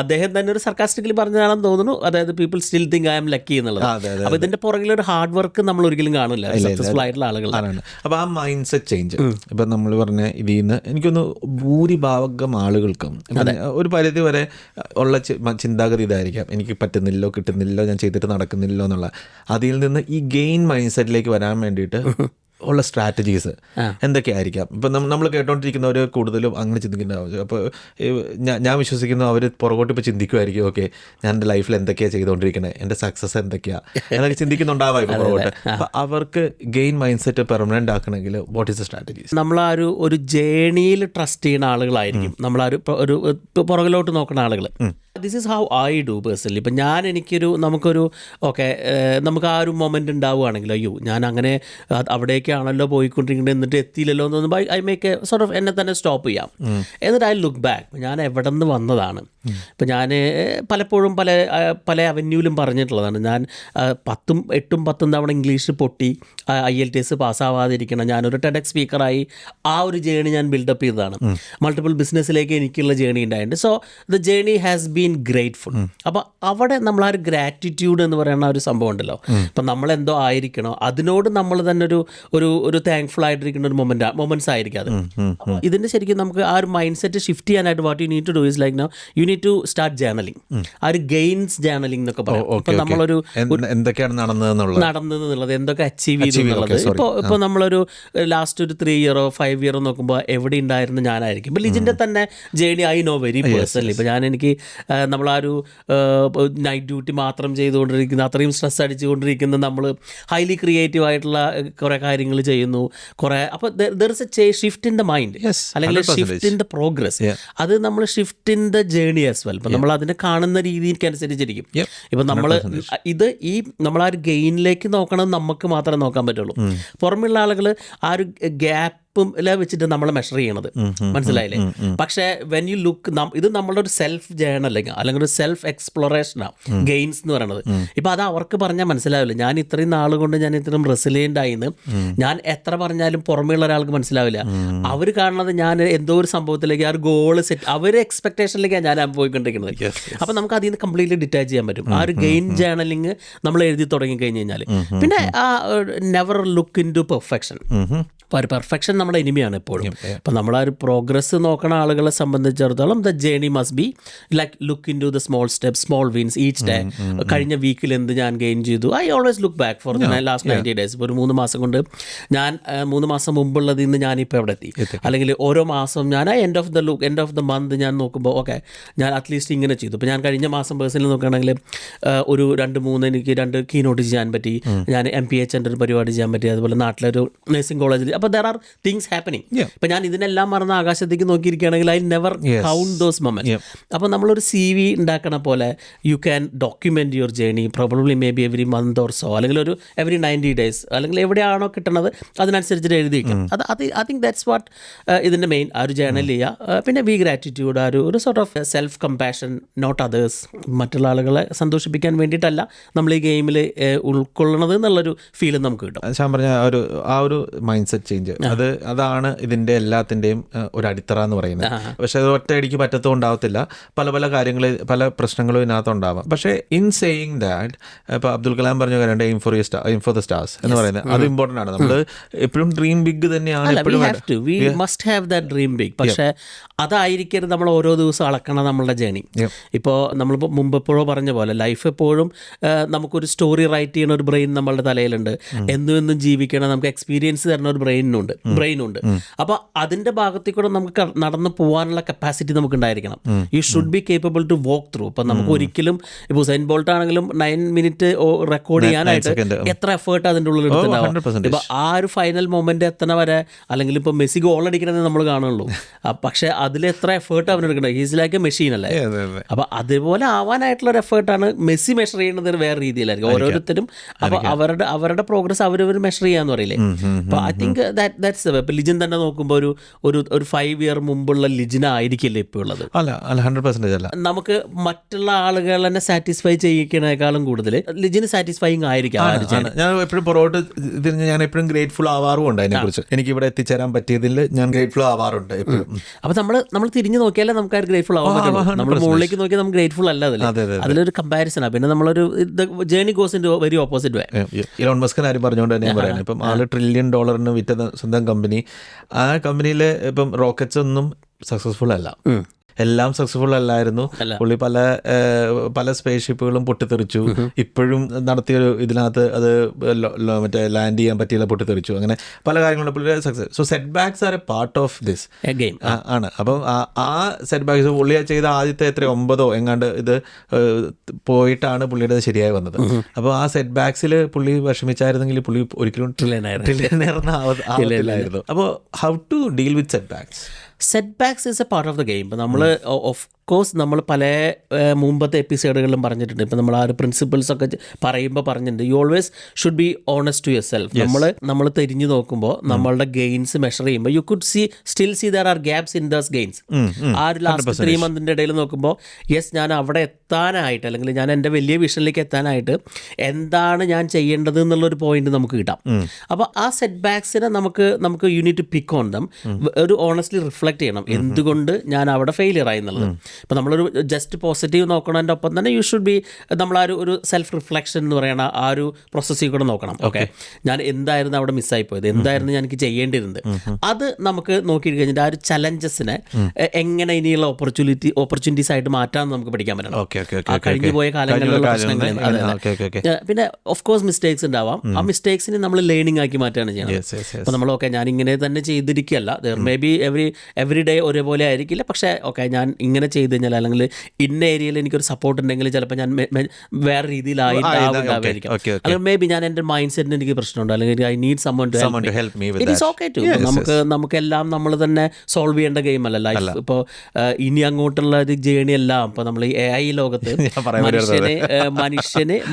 അദ്ദേഹം തന്നെ ഒരു സർക്കാസ്റ്റിക്കലി പറഞ്ഞതാണെന്ന് തോന്നുന്നു. അതായത് people still think I M lucky എന്നുള്ളത്. അപ്പൊ ഇതിന്റെ പുറകിൽ ഒരു ഹാർഡ് വർക്ക് നമ്മൾ ഒരിക്കലും കാണില്ല സക്സസ്ഫുൾ ആയിട്ടുള്ള ആളുകളാണ്. അപ്പൊ ആ മൈൻഡ് സെറ്റ് ചേഞ്ച് ഇപ്പൊ നമ്മൾ പറഞ്ഞ ഇതിൽ നിന്ന് എനിക്കൊന്ന് ഭൂരിഭാഗം ആളുകൾക്കും ഒരു പരിധി വരെ ഉള്ള ചിന്താഗതി ഇതായിരിക്കാം. എനിക്ക് പറ്റുന്നില്ലോ, കിട്ടുന്നില്ലോ, ഞാൻ ചെയ്തിട്ട് നടക്കുന്നില്ലോ എന്നുള്ള. അതിൽ നിന്ന് ഈ ഗെയിൻ മൈൻഡ് സെറ്റിലേക്ക് വരാൻ വേണ്ടിയിട്ട് ഉള്ള സ്ട്രാറ്റജീസ് എന്തൊക്കെയായിരിക്കാം? ഇപ്പം നമ്മൾ കേട്ടോണ്ടിരിക്കുന്നവർ കൂടുതലും അങ്ങനെ ചിന്തിക്കുന്നുണ്ടാവും. അപ്പോൾ ഞാൻ വിശ്വസിക്കുന്നു അവർ പുറകോട്ട് ഇപ്പോൾ ചിന്തിക്കുമായിരിക്കും, ഓക്കെ ഞാൻ എൻ്റെ ലൈഫിൽ എന്തൊക്കെയാണ് ചെയ്തുകൊണ്ടിരിക്കുന്നത്, എൻ്റെ സക്സസ് എന്തൊക്കെയാണ് എന്നൊക്കെ ചിന്തിക്കുന്നുണ്ടാവാം ഇപ്പോൾ പുറകോട്ട്. അപ്പോൾ അവർക്ക് ഗെയിൻ മൈൻഡ് സെറ്റ് പെർമനൻ്റ് ആക്കണമെങ്കിൽ വാട്ട് ഈസ് ദ സ്ട്രാറ്റജീസ്? നമ്മൾ ഒരു ജേണിയിൽ ട്രസ്റ്റ് ചെയ്യുന്ന ആളുകളായിരിക്കും. നമ്മൾ ഒരു പുറകിലോട്ട് നോക്കുന്ന ആളുകൾ. This is how I do personally. ഇപ്പം നമുക്കൊരു ഓക്കെ നമുക്ക് ആ ഒരു മൊമെൻ്റ് ഉണ്ടാവുകയാണെങ്കിൽ അയ്യോ ഞാൻ അങ്ങനെ അവിടേക്കാണല്ലോ പോയിക്കൊണ്ടിരിക്കുന്നത് എന്നിട്ട് എത്തിയില്ലല്ലോ എന്ന് തോന്നുമ്പോൾ I make A sort of എന്നെ തന്നെ സ്റ്റോപ്പ് ചെയ്യാം. എന്നിട്ട് ഐ ലുക്ക് ബാക്ക്, ഞാൻ എവിടെ നിന്ന് വന്നതാണ്. ഇപ്പം ഞാൻ പലപ്പോഴും പല അവന്യൂവിലും പറഞ്ഞിട്ടുള്ളതാണ്. ഞാൻ 8-10 തവണ ഇംഗ്ലീഷ് പൊട്ടി IELTS പാസ്സാവാതിരിക്കണം. ഞാനൊരു TEDx സ്പീക്കറായി ആ ഒരു ജേണി ഞാൻ ബിൽഡപ്പ് ചെയ്തതാണ്. മൾട്ടിപ്പിൾ ബിസിനസ്സിലേക്ക് എനിക്കുള്ള ജേണി ഉണ്ടായിട്ടുണ്ട്. So the journey has been grateful. അപ്പോൾ അവിടെ നമ്മൾ ആ ഒരു ഗ്രാറ്റിറ്റ്യൂഡ് എന്ന് പറയുന്ന ഒരു സംഭവം ഉണ്ടല്ലോ. അപ്പം നമ്മളെന്തോ ആയിരിക്കണോ അതിനോട് നമ്മൾ തന്നെ ഒരു താങ്ക്ഫുൾ ആയിട്ടിരിക്കുന്ന ഒരു മൊമെന്റ്സ് ആയിരിക്കും അത്. ഇതിൻ്റെ ശരിക്കും നമുക്ക് ആ ഒരു മൈൻഡ് സെറ്റ് ഷിഫ്റ്റ് ചെയ്യാനായിട്ട് what you need to do is like now you need to start journaling. ആ ഒരു ഗെയിൻസ് ജേർണലിംഗ് എന്നൊക്കെ പറയാം. ഇപ്പം നമ്മളൊരു എന്തൊക്കെയാണ് നടന്നതെന്നുള്ളത്, എന്തൊക്കെ അച്ചീവ് ചെയ്തു എന്നുള്ളത്. ഇപ്പോൾ നമ്മളൊരു ലാസ്റ്റ് ഒരു 3 ഇയറോ 5 ഇയറോ നോക്കുമ്പോൾ എവിടെ ഉണ്ടായിരുന്നു ഞാനായിരിക്കും. ഇപ്പം ലിജിൻ്റെ തന്നെ journey I know very personally. ഇപ്പോൾ എനിക്ക് നമ്മളാ ഒരു നൈറ്റ് ഡ്യൂട്ടി മാത്രം ചെയ്തുകൊണ്ടിരിക്കുന്ന, അത്രയും സ്ട്രെസ് അടിച്ചുകൊണ്ടിരിക്കുന്ന നമ്മൾ ഹൈലി ക്രിയേറ്റീവ് ആയിട്ടുള്ള കുറേ കാര്യങ്ങൾ ചെയ്യുന്നു കുറേ. അപ്പോൾ there is A shift in the mind, അല്ലെങ്കിൽ ഷിഫ്റ്റ് ഇൻ ദ പ്രോഗ്രസ്. അത് നമ്മൾ shift in the journey as well. ഇപ്പം നമ്മൾ അതിനെ കാണുന്ന രീതിക്ക് അനുസരിച്ചിരിക്കും. ഇപ്പം നമ്മൾ നമ്മൾ ആ ഒരു ഗെയിനിലേക്ക് നോക്കണം, നമുക്ക് മാത്രമേ നോക്കാൻ പറ്റുള്ളൂ. പുറമെയുള്ള ആളുകൾ ആ ഒരു ഗ്യാപ്പ് വെച്ചിട്ട് നമ്മൾ മെഷർ ചെയ്യണത്, മനസ്സിലായില്ലേ? പക്ഷേ വെൻ യു ലുക്ക്, ഇത് നമ്മളുടെ ഒരു സെൽഫ് ജേർണലിംഗ് അല്ലെങ്കിൽ ഒരു സെൽഫ് എക്സ്പ്ലോറേഷനാണ് ഗെയിൻസ് എന്ന് പറയുന്നത്. ഇപ്പം അത് അവർക്ക് പറഞ്ഞാൽ മനസ്സിലാവില്ല. ഞാൻ ഇത്രയും നാൾ കൊണ്ട് ഞാൻ ഇത്രയും റെസിലിയൻ്റ് ആയിന്ന് ഞാൻ എത്ര പറഞ്ഞാലും പുറമേയുള്ള ഒരാൾക്ക് മനസ്സിലാവില്ല. അവർ കാണുന്നത് ഞാൻ എന്തോ ഒരു സംഭവത്തിലേക്ക് ആ ഒരു ഗോള് സെറ്റ്, അവരുടെ എക്സ്പെക്ടേഷനിലേക്കാണ് ഞാൻ പോയിക്കൊണ്ടിരിക്കുന്നത്. അപ്പം നമുക്ക് അതിൽ നിന്ന് കംപ്ലീറ്റ്ലി ഡിറ്റാച്ച് ചെയ്യാൻ പറ്റും. ആ ഒരു ഗെയിൻ ജേർണലിംഗ് നമ്മൾ എഴുതി തുടങ്ങി കഴിഞ്ഞ് കഴിഞ്ഞാൽ. പിന്നെ ആ never look into perfection. അപ്പോൾ ഒരു പെർഫെക്ഷൻ നമ്മുടെ എനിമിയാണ് എപ്പോഴും. അപ്പോൾ നമ്മളാ ഒരു പ്രോഗ്രസ് നോക്കുന്ന ആളുകളെ സംബന്ധിച്ചിടത്തോളം the journey must be like look into the small step, small wins each day. കഴിഞ്ഞ വീക്കിൽ എന്ത് ഞാൻ ഗെയിൻ ചെയ്തു, I always look back for the last 90 days. ഇപ്പോൾ ഒരു 3 മാസം കൊണ്ട് ഞാൻ 3 മാസം മുമ്പുള്ളതിൽ നിന്ന് ഞാനിപ്പോൾ എവിടെ എത്തി, അല്ലെങ്കിൽ ഓരോ മാസം ഞാൻ എൻഡ് ഓഫ് ദ മന്ത് ഞാൻ നോക്കുമ്പോൾ ഓക്കെ ഞാൻ അറ്റ്ലീസ്റ്റ് ഇങ്ങനെ ചെയ്തു. ഇപ്പോൾ ഞാൻ കഴിഞ്ഞ മാസം പേഴ്സണലി നോക്കുകയാണെങ്കിൽ ഒരു 2-3 എനിക്ക് 2 കീനോട്ട് ചെയ്യാൻ പറ്റി. ഞാൻ MPH ഒരു പരിപാടി ചെയ്യാൻ പറ്റി. അതുപോലെ നാട്ടിലൊരു നഴ്സിംഗ് കോളേജിൽ. അപ്പോൾ ദർ ആർ തിങ്സ് ഹാപ്പനിങ്. ഇപ്പം ഞാൻ ഇതിനെല്ലാം മറന്ന് ആകാശത്തേക്ക് നോക്കിയിരിക്കുകയാണെങ്കിൽ I never count those moments. അപ്പോൾ നമ്മളൊരു CV ഉണ്ടാക്കണ പോലെ you can document your journey probably maybe every month or so, അല്ലെങ്കിൽ ഒരു എവറി 90 days, അല്ലെങ്കിൽ എവിടെയാണോ കിട്ടുന്നത് അതിനനുസരിച്ചിട്ട് എഴുതി വയ്ക്കും. അത് ഐ തിങ്ക് ദാറ്റ്സ് വാട്ട് ഇതിൻ്റെ മെയിൻ. ആ ഒരു ജേർണൽ ചെയ്യുക. പിന്നെ ബി ഗ്രാറ്റിറ്റ്യൂഡ്, ഒരു sort of self compassion, not others. മറ്റുള്ള ആളുകളെ സന്തോഷിപ്പിക്കാൻ വേണ്ടിയിട്ടല്ല നമ്മൾ ഈ ഗെയിമിൽ ഉൾക്കൊള്ളണത് എന്നുള്ളൊരു ഫീലും നമുക്ക് കിട്ടും. ഞാൻ പറഞ്ഞ ആ ഒരു മൈൻഡ് സെറ്റ് ചേഞ്ച് അതാണ് ഇതിൻ്റെ എല്ലാത്തിൻ്റെയും ഒരു അടിത്തറ എന്ന് പറയുന്നത്. പക്ഷെ അത് ഒറ്റയടിക്ക് പറ്റത്തുണ്ടാവത്തില്ല. പല പല കാര്യങ്ങൾ, പല പ്രശ്നങ്ങളും ഇതിനകത്ത് ഉണ്ടാവാം. പക്ഷേ ഇൻ സെയിങ് ദാറ്റ്, ഇപ്പോൾ അബ്ദുൽ കലാം പറഞ്ഞ കാര്യം എയിം ഫോർ ദ സ്റ്റാർസ് എന്ന് പറയുന്നത് അത് ഇമ്പോർട്ടൻ്റ് ആണ്. നമ്മൾ എപ്പോഴും ഡ്രീം ബിഗ് തന്നെയാണ് എപ്പോഴും. We must have that dream big. പക്ഷേ അതായിരിക്കരുത് നമ്മൾ ഓരോ ദിവസം അളക്കണം നമ്മളുടെ ജേണി. ഇപ്പോൾ നമ്മളിപ്പോൾ മുമ്പ് എപ്പോഴോ പറഞ്ഞ പോലെ ലൈഫ് എപ്പോഴും നമുക്കൊരു സ്റ്റോറി റൈറ്റ് ചെയ്യുന്ന ഒരു ബ്രെയിൻ നമ്മളുടെ തലയിലുണ്ട്. എന്നും ജീവിക്കണം, നമുക്ക് എക്സ്പീരിയൻസ് തരുന്ന ഒരു ബ്രെയിനുണ്ട്. അപ്പോൾ അതിൻ്റെ ഭാഗത്തിൽ കൂടെ നമുക്ക് നടന്നു പോകാനുള്ള കപ്പാസിറ്റി നമുക്ക് ഉണ്ടായിരിക്കണം. You should be capable to walk through. ഇപ്പം നമുക്ക് ഒരിക്കലും ഇപ്പോൾ ഉസൈൻ ബോൾട്ട് ആണെങ്കിലും 9 minutes റെക്കോർഡ് ചെയ്യാനായിട്ട് എത്ര എഫേർട്ട് അതിൻ്റെ ഉള്ളിൽ എടുത്തിട്ടുണ്ടാവും. ഇപ്പോൾ ആ ഒരു ഫൈനൽ മൊമെന്റ് എത്തണ വരെ, അല്ലെങ്കിൽ ഇപ്പോൾ മെസ്സി ഗോൾ അടിക്കണമെന്ന് നമ്മൾ കാണുള്ളൂ, പക്ഷേ അതിൽ എത്ര എഫേർട്ട് അവനെടുക്കണം. ഹീസ് ലൈക്ക് എ മെഷീൻ അല്ലേ. അപ്പോൾ അതുപോലെ ആവാനായിട്ടുള്ള ഒരു എഫേർട്ടാണ് മെസ്സി മെഷർ ചെയ്യുന്നത് വേറെ രീതിയിലായിരിക്കും ഓരോരുത്തരും. അപ്പോൾ അവരുടെ പ്രോഗ്രസ് അവരവർ മെഷർ ചെയ്യാന്ന് പറയില്ലേ. അപ്പോൾ ഐ തിങ്ക് ദാറ്റ്സ് ഇപ്പോൾ ലിജിൻ തന്നെ നോക്കുമ്പോൾ ഒരു 5 year മുമ്പുള്ള ലിജിന ആയിരിക്കില്ലേ ഇപ്പോൾ ഉള്ളത്. അല്ല 100% അല്ല. നമുക്ക് മറ്റുള്ള ആളുകൾ തന്നെ സാറ്റിസ്ഫൈ ചെയ്യിക്കുന്നതിനേക്കാളും കൂടുതൽ ലിജിന് സാറ്റിസ്ഫൈങ് ആയിരിക്കും. ഞാൻ എപ്പോഴും പുറകോട്ട് തിരിഞ്ഞ് ഞാൻ എപ്പോഴും ഗ്രേറ്റ്ഫുൾ ആവാറുമുണ്ട് അതിനെക്കുറിച്ച്. എനിക്ക് ഇവിടെ എത്തിച്ചേരാൻ പറ്റിയതിൽ ഞാൻ ഗ്രേറ്റ്ഫുൾ ആവാറുണ്ട് എപ്പോഴും. അപ്പോൾ നമ്മൾ തിരിഞ്ഞു നോക്കിയാലേ നമുക്ക് ആ ഗ്രേറ്റ്ഫുൾ ആവാൻ പറ്റുള്ളൂ. നമ്മൾ മുകളിലേക്ക് നോക്കിയാൽ നമുക്ക് ഗ്രേറ്റ്ഫുൾ അല്ല. അതിലൊരു കമ്പാരിസണാണ്. പിന്നെ നമ്മളൊരു journey goes in very opposite way. Elon മസ്കിന് ആരും പറഞ്ഞുകൊണ്ട് തന്നെ ഞാൻ പറയുന്നത്, ഇപ്പം $1 trillion വിറ്റ സ്വന്തം കമ്പനി, ആ കമ്പനിയിൽ ഇപ്പം റോക്കറ്റ്സ് ഒന്നും സക്സസ്ഫുൾ അല്ല, എല്ലാം സക്സസ്ഫുൾ അല്ലായിരുന്നു. പുള്ളി പല സ്പേസ് ഷിപ്പുകളും പൊട്ടിത്തെറിച്ചു. ഇപ്പോഴും നടത്തിയൊരു ഇതിനകത്ത് അത് മറ്റേ ലാൻഡ് ചെയ്യാൻ പറ്റിയില്ല, പൊട്ടിത്തെറിച്ചു. അങ്ങനെ പല കാര്യങ്ങളും പുള്ളിയുടെ success. So setbacks are a part of this game ആണ്. അപ്പം ആ സെറ്റ് ബാക്സ് പുള്ളി ചെയ്ത ആദ്യത്തെ 9 എങ്ങാണ്ട് ഇത് പോയിട്ടാണ് പുള്ളിയുടെ ശരിയായി വന്നത്. അപ്പോൾ ആ സെറ്റ് ബാക്സിൽ പുള്ളി വിഷമിച്ചായിരുന്നെങ്കിൽ പുള്ളി ഒരിക്കലും ട്രില്യണയറിനാവില്ലായിരുന്നു. അപ്പോൾ how to deal with setbacks? Setbacks is a part of the game. ഇപ്പോൾ നമ്മൾ ഓഫ് കോഴ്സ് നമ്മൾ പല മുമ്പത്തെ എപ്പിസോഡുകളിലും പറഞ്ഞിട്ടുണ്ട്. ഇപ്പം നമ്മൾ ആ ഒരു പ്രിൻസിപ്പിൾസ് ഒക്കെ പറയുമ്പോൾ പറഞ്ഞിട്ടുണ്ട്, you always should be honest to yourself. നമ്മൾ തിരിഞ്ഞു നോക്കുമ്പോൾ നമ്മളുടെ ഗെയിൻസ് മെഷർ ചെയ്യുമ്പോൾ you could still see there are gaps in those gains. ആ ഒരു ലാസ്റ്റ് 3 months ഇടയിൽ നോക്കുമ്പോൾ യെസ്, ഞാൻ അവിടെ എത്താനായിട്ട്, അല്ലെങ്കിൽ ഞാൻ എൻ്റെ വലിയ വിഷനിലേക്ക് എത്താനായിട്ട് എന്താണ് ഞാൻ ചെയ്യേണ്ടത് എന്നുള്ളൊരു പോയിന്റ് നമുക്ക് കിട്ടാം. അപ്പോൾ ആ സെറ്റ് ബാക്സിനെ നമുക്ക് you need to pick on them. ഒരു ഓണസ്റ്റ്ലി റിഫ്ലക്ട് ചെയ്യണം, എന്തുകൊണ്ട് ഞാൻ അവിടെ ഫെയിലിയർ ആയി എന്നുള്ളത്. ഇപ്പോൾ നമ്മളൊരു ജസ്റ്റ് പോസിറ്റീവ് നോക്കണതിൻ്റെ ഒപ്പം തന്നെ യു ഷുഡ് ബി, നമ്മൾ ഒരു സെൽഫ് റിഫ്ലക്ഷൻ എന്ന് പറയുന്ന ആ ഒരു പ്രോസസ്സിൽ കൂടെ നോക്കണം. ഓക്കെ, ഞാൻ എന്തായിരുന്നു അവിടെ മിസ്സായി പോയത്, എന്തായിരുന്നു ഞാൻ എനിക്ക് ചെയ്യേണ്ടിയിരുന്നത്, അത് നമുക്ക് നോക്കി കഴിഞ്ഞിട്ട് ആ ഒരു ചലഞ്ചസിനെ എങ്ങനെ ഇനിയുള്ള ഓപ്പർച്യൂണിറ്റീസ് ആയിട്ട് മാറ്റാമെന്ന് നമുക്ക് പഠിക്കാൻ പറ്റണം. കഴിഞ്ഞു പോയ കാലങ്ങളിലുള്ള പ്രശ്നങ്ങൾ. പിന്നെ ഓഫ് കോഴ്സ് മിസ്റ്റേക്സ് ഉണ്ടാവാം. ആ മിസ്റ്റേക്സിനെ നമ്മൾ ലേണിംഗ് ആക്കി മാറ്റുകയാണ് ചെയ്യുന്നത്. അപ്പോൾ നമ്മൾ ഞാൻ ഇങ്ങനെ തന്നെ ചെയ്തിരിക്കുകയല്ല, മേ ബി എവറി ഡേ ഒരേപോലെ ആയിരിക്കില്ല, പക്ഷേ ഓക്കെ ഞാൻ ഇങ്ങനെ ചെയ്ത് കഴിഞ്ഞാൽ, അല്ലെങ്കിൽ ഇന്ന ഏരിയയിൽ എനിക്കൊരു സപ്പോർട്ട് ഉണ്ടെങ്കിൽ ചിലപ്പോൾ ഞാൻ വേറെ രീതിയിലായിരിക്കും. അല്ലെങ്കിൽ മേ ബി ഞാൻ എൻ്റെ മൈൻഡ് സെറ്റിന് എനിക്ക് പ്രശ്നമുണ്ട്, അല്ലെങ്കിൽ I need someone to help me. It is okay to. നമുക്കെല്ലാം നമ്മൾ തന്നെ സോൾവ് ചെയ്യേണ്ട ഗെയിം അല്ല ലൈഫ്. ഇപ്പോൾ ഇനി അങ്ങോട്ടുള്ള ഒരു ജേണി എല്ലാം ഇപ്പോൾ നമ്മൾ ഈ AI ലോകത്ത്